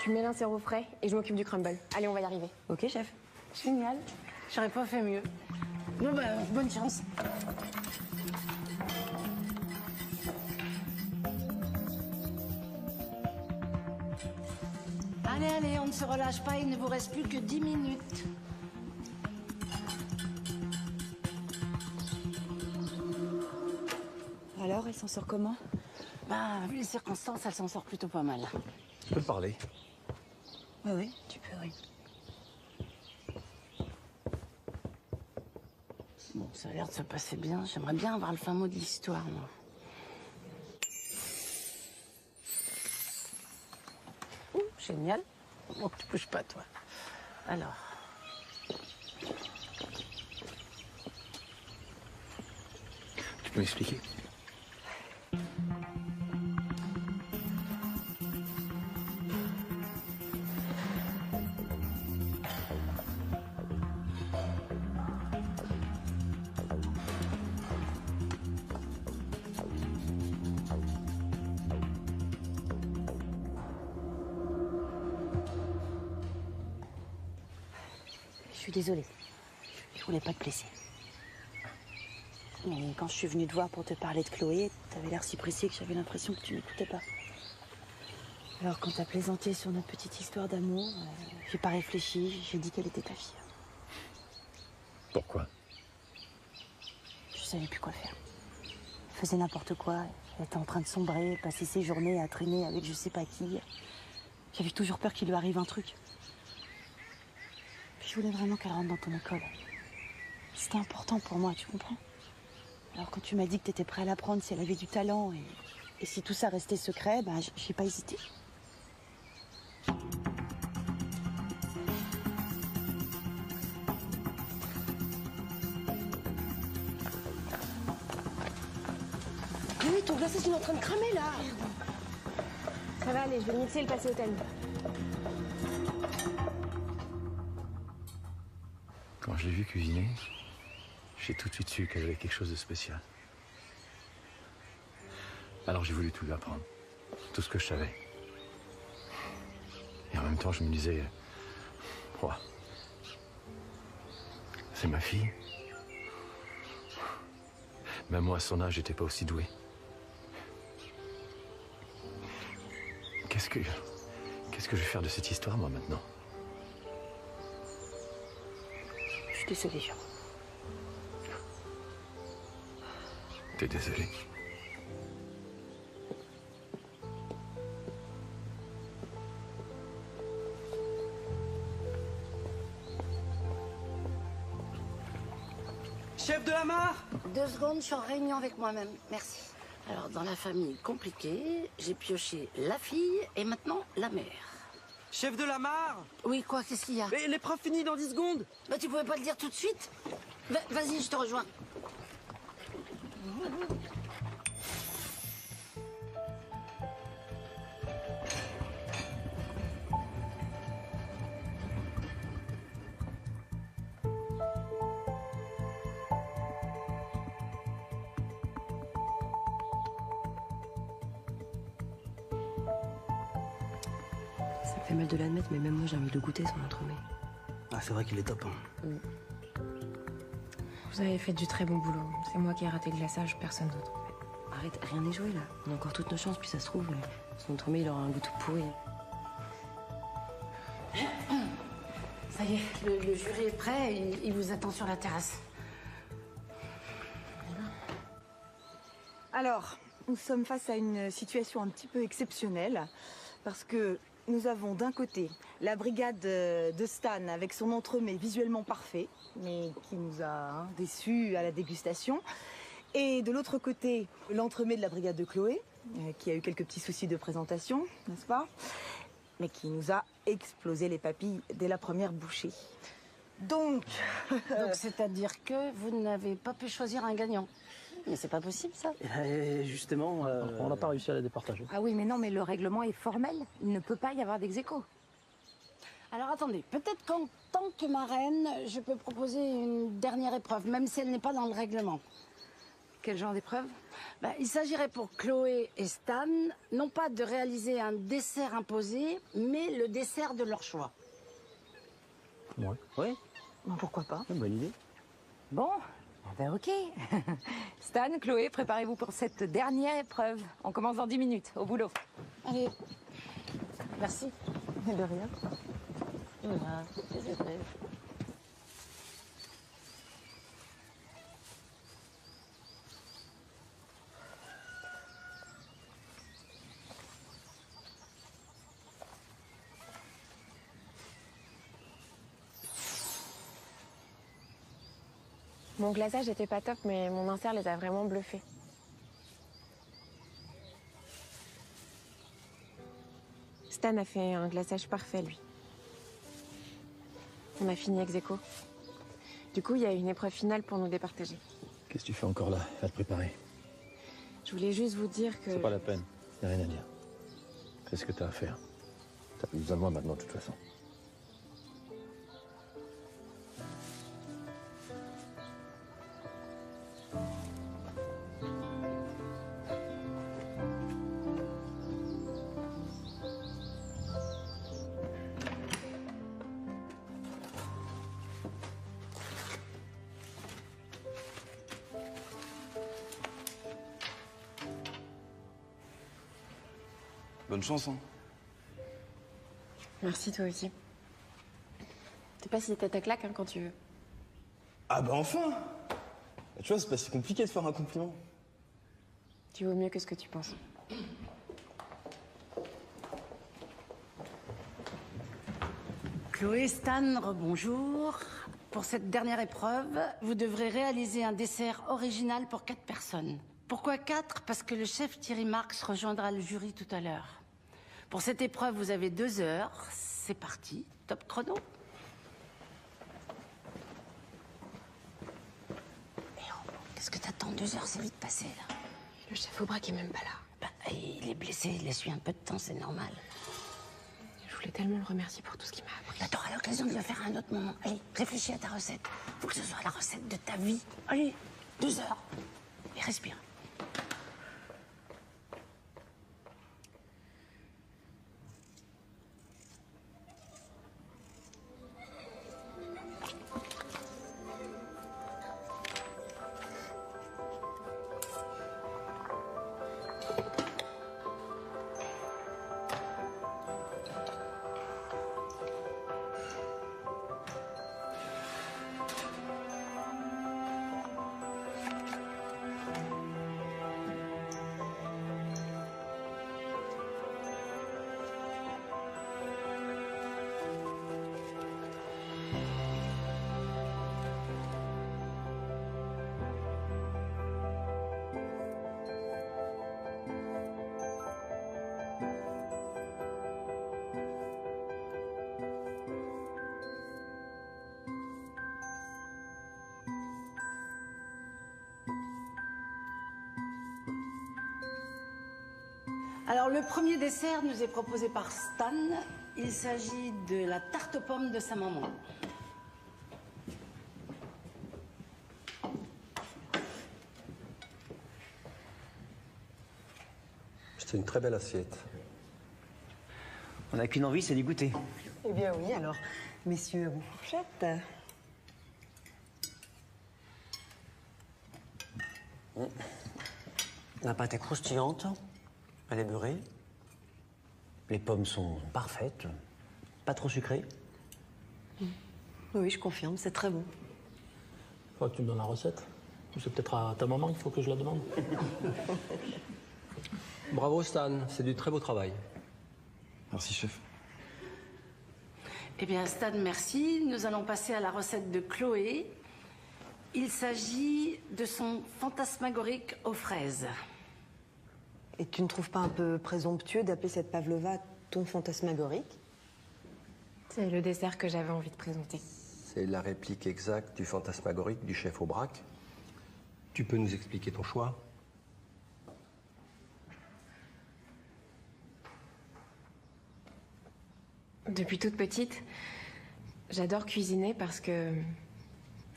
tu mets l'insert au frais et je m'occupe du crumble. Allez, on va y arriver. Ok, chef. Génial. J'aurais pas fait mieux. Bon bah, bonne chance. Allez, on ne se relâche pas, il ne vous reste plus que 10 minutes. Alors, elle s'en sort comment? Bah, vu les circonstances, elle s'en sort plutôt pas mal. Tu peux parler? Oui, tu peux, oui. Bon, ça a l'air de se passer bien. J'aimerais bien avoir le fin mot de l'histoire, moi. Ouh, génial. Bon, tu bouges pas, toi. Alors. Tu peux m'expliquer? Je suis désolée. Je voulais pas te blesser. Mais quand je suis venue te voir pour te parler de Chloé, t'avais l'air si pressée que j'avais l'impression que tu m'écoutais pas. Alors quand t'as plaisanté sur notre petite histoire d'amour, j'ai pas réfléchi, j'ai dit qu'elle était ta fille. Pourquoi? Je savais plus quoi faire. Elle faisait n'importe quoi, elle était en train de sombrer, passer ses journées à traîner avec je sais pas qui. J'avais toujours peur qu'il lui arrive un truc. Puis je voulais vraiment qu'elle rentre dans ton école. C'était important pour moi, tu comprends? Alors quand tu m'as dit que t'étais prêt à l'apprendre si elle avait du talent et si tout ça restait secret, bah j'ai pas hésité. Oui, ton glaçage il est en train de cramer là. Ça va aller, je vais mixer et le passer au thème. Quand je l'ai vue cuisiner, j'ai tout de suite su qu'elle avait quelque chose de spécial. Alors j'ai voulu tout lui apprendre, tout ce que je savais. Et en même temps, je me disais, oh, c'est ma fille. Même moi, à son âge, j'étais pas aussi doué. Qu'est-ce que je vais faire de cette histoire, moi, maintenant? Je suis désolée, Jean. T'es désolé? Chef de la mare! 2 secondes, je suis en réunion avec moi-même. Merci. Alors, dans la famille compliquée, j'ai pioché la fille et maintenant la mère. Chef de la mare! Oui, quoi? Qu'est-ce qu'il y a? Mais l'épreuve finit dans 10 secondes! Bah, tu pouvais pas le dire tout de suite? Vas-y, je te rejoins. Ça me fait mal de l'admettre, mais même moi j'ai envie de goûter son entremets. Ah, c'est vrai qu'il est top. Hein. Vous avez fait du très bon boulot. C'est moi qui ai raté le glaçage, personne d'autre. Arrête, rien n'est joué là. On a encore toutes nos chances, puis ça se trouve, son entremets il aura un goût tout pourri. Ça y est, le jury est prêt, il vous attend sur la terrasse. Alors, nous sommes face à une situation un petit peu exceptionnelle parce que nous avons d'un côté la brigade de Stan avec son entremets visuellement parfait, mais qui nous a déçus à la dégustation. Et de l'autre côté, l'entremet de la brigade de Chloé, qui a eu quelques petits soucis de présentation, n'est-ce pas? Mais qui nous a explosé les papilles dès la première bouchée. Donc... Donc, c'est-à-dire que vous n'avez pas pu choisir un gagnant. Mais c'est pas possible, ça. Justement, on n'a pas réussi à la départager. Ah oui, mais non, mais le règlement est formel. Il ne peut pas y avoir d'ex-aequo. Alors, attendez. Peut-être qu'en tant que marraine, je peux proposer une dernière épreuve, même si elle n'est pas dans le règlement. Quel genre d'épreuve? Il s'agirait pour Chloé et Stan, non pas de réaliser un dessert imposé, mais le dessert de leur choix. Ouais. Oui. Bon, pourquoi pas? Bonne idée. Bon, ben ok. Stan, Chloé, préparez-vous pour cette dernière épreuve. On commence dans 10 minutes, au boulot. Allez. Merci. De rien. Voilà. Désolé. Mon glaçage était pas top, mais mon insert les a vraiment bluffés. Stan a fait un glaçage parfait, lui. On a fini ex-aequo. Du coup, il y a une épreuve finale pour nous départager. Qu'est-ce que tu fais encore là? Va te préparer. Je voulais juste vous dire que... C'est pas la peine. Y a rien à dire. Fais ce que t'as à faire. T'as plus besoin de moi maintenant, de toute façon. Bonne chance, hein. Merci, toi aussi. T'es pas si tête à claque quand tu veux. Ah bah enfin! Tu vois, c'est pas si compliqué de faire un compliment. Tu vaux mieux que ce que tu penses. Chloé, Stan, rebonjour. Pour cette dernière épreuve, vous devrez réaliser un dessert original pour 4 personnes. Pourquoi 4? Parce que le chef Thierry Marx rejoindra le jury tout à l'heure. Pour cette épreuve, vous avez 2 heures. C'est parti, top chrono. Qu'est-ce que t'attends? 2 heures, c'est vite passé, là. Le chef Aubrac est même pas là. Bah, il est blessé, laisse-lui un peu de temps, c'est normal. Je voulais tellement le remercier pour tout ce qu'il m'a appris. Bah, t'auras l'occasion de le faire à un autre moment. Allez, réfléchis à ta recette. Faut que ce soit la recette de ta vie. Allez, 2 heures. Et respire. Alors, le premier dessert nous est proposé par Stan. Il s'agit de la tarte aux pommes de sa maman. C'est une très belle assiette. On n'a qu'une envie, c'est d'y goûter. Eh bien oui, alors, messieurs, à vos fourchettes. La pâte est croustillante, elle est beurrée. Les pommes sont parfaites, pas trop sucrées. Oui, je confirme, c'est très bon. Faut que tu me donnes la recette. C'est peut-être à ta maman qu'il faut que je la demande. Bravo Stan, c'est du très beau travail. Merci, chef. Eh bien, Stan, merci. Nous allons passer à la recette de Chloé. Il s'agit de son fantasmagorique aux fraises. Et tu ne trouves pas un peu présomptueux d'appeler cette pavlova ton fantasmagorique? C'est le dessert que j'avais envie de présenter. C'est la réplique exacte du fantasmagorique du chef Aubrac. Tu peux nous expliquer ton choix? Depuis toute petite, j'adore cuisiner parce que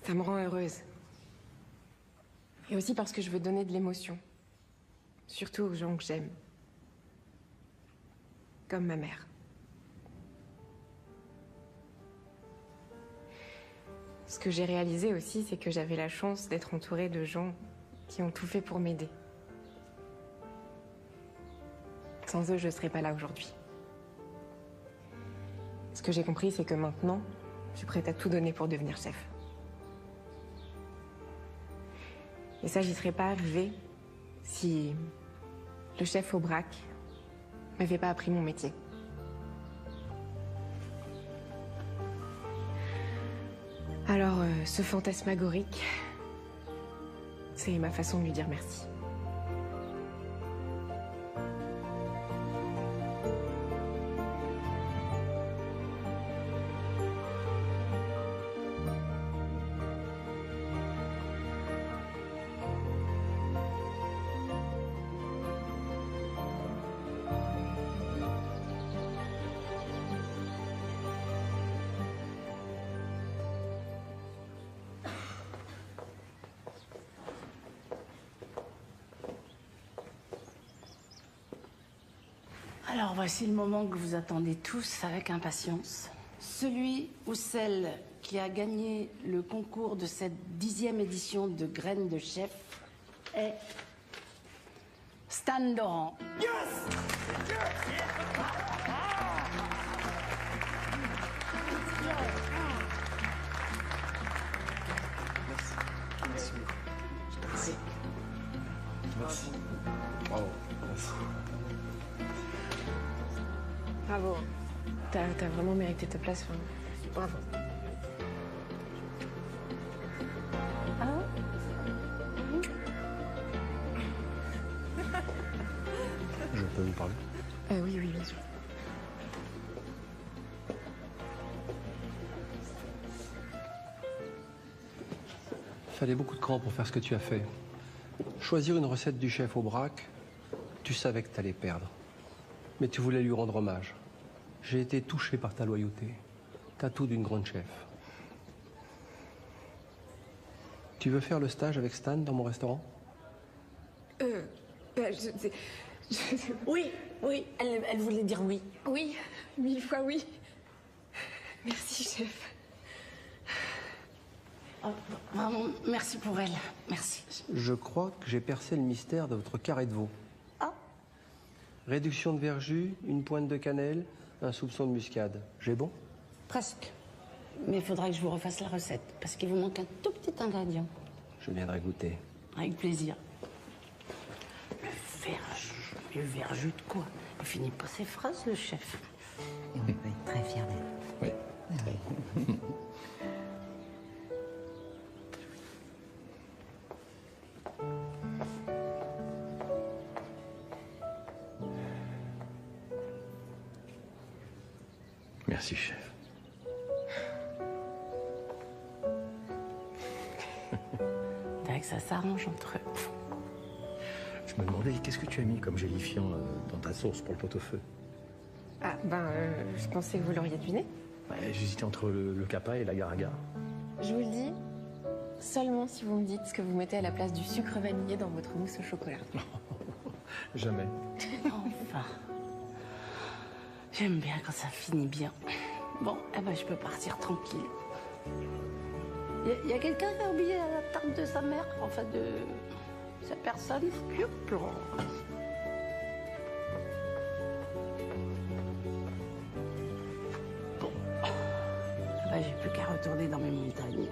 ça me rend heureuse. Et aussi parce que je veux donner de l'émotion. Surtout aux gens que j'aime. Comme ma mère. Ce que j'ai réalisé aussi, c'est que j'avais la chance d'être entourée de gens qui ont tout fait pour m'aider. Sans eux, je ne serais pas là aujourd'hui. Ce que j'ai compris, c'est que maintenant, je suis prête à tout donner pour devenir chef. Et ça, j'y serais pas arrivée si le chef Aubrac m'avait pas appris mon métier. Alors, ce fantasmagorique, c'est ma façon de lui dire merci. Alors voici le moment que vous attendez tous avec impatience. Celui ou celle qui a gagné le concours de cette 10e édition de Graines de Chef est Stan Doran. Merci. Bravo. Merci. Bravo. T'as vraiment mérité ta place. Bravo. peux nous parler? Oui, bien sûr. Fallait beaucoup de cran pour faire ce que tu as fait. Choisir une recette du chef Aubrac, tu savais que t'allais perdre. Mais tu voulais lui rendre hommage. J'ai été touché par ta loyauté. T'as tout d'une grande chef. Tu veux faire le stage avec Stan dans mon restaurant? Oui, elle voulait dire oui. Oui, 1000 fois oui. Merci, chef. Oh, vraiment, merci pour elle. Merci. Je crois que j'ai percé le mystère de votre carré de veau. Ah. Réduction de verjus, une pointe de cannelle, un soupçon de muscade. J'ai bon? Presque. Mais il faudra que je vous refasse la recette, parce qu'il vous manque un tout petit ingrédient. Je viendrai goûter. Avec plaisir. Le verjus de quoi? Il finit pas ses phrases, le chef. Et on peut être très fiers d'elle. Oui. Merci, chef. Faudrait que ça s'arrange entre eux. Je me demandais, qu'est-ce que tu as mis comme gélifiant dans ta sauce pour le pot-au-feu? Ah, je pensais que vous l'auriez deviné. Ouais, j'hésitais entre le capa et l'agar-agar. Je vous le dis, seulement si vous me dites ce que vous mettez à la place du sucre vanillé dans votre mousse au chocolat. Jamais. Enfin. J'aime bien quand ça finit bien. Bon, je peux partir tranquille. Y a quelqu'un qui a oublié la tarte de sa mère? Enfin, de sa personne? Youp. Bon. J'ai plus qu'à retourner dans mes montagnes.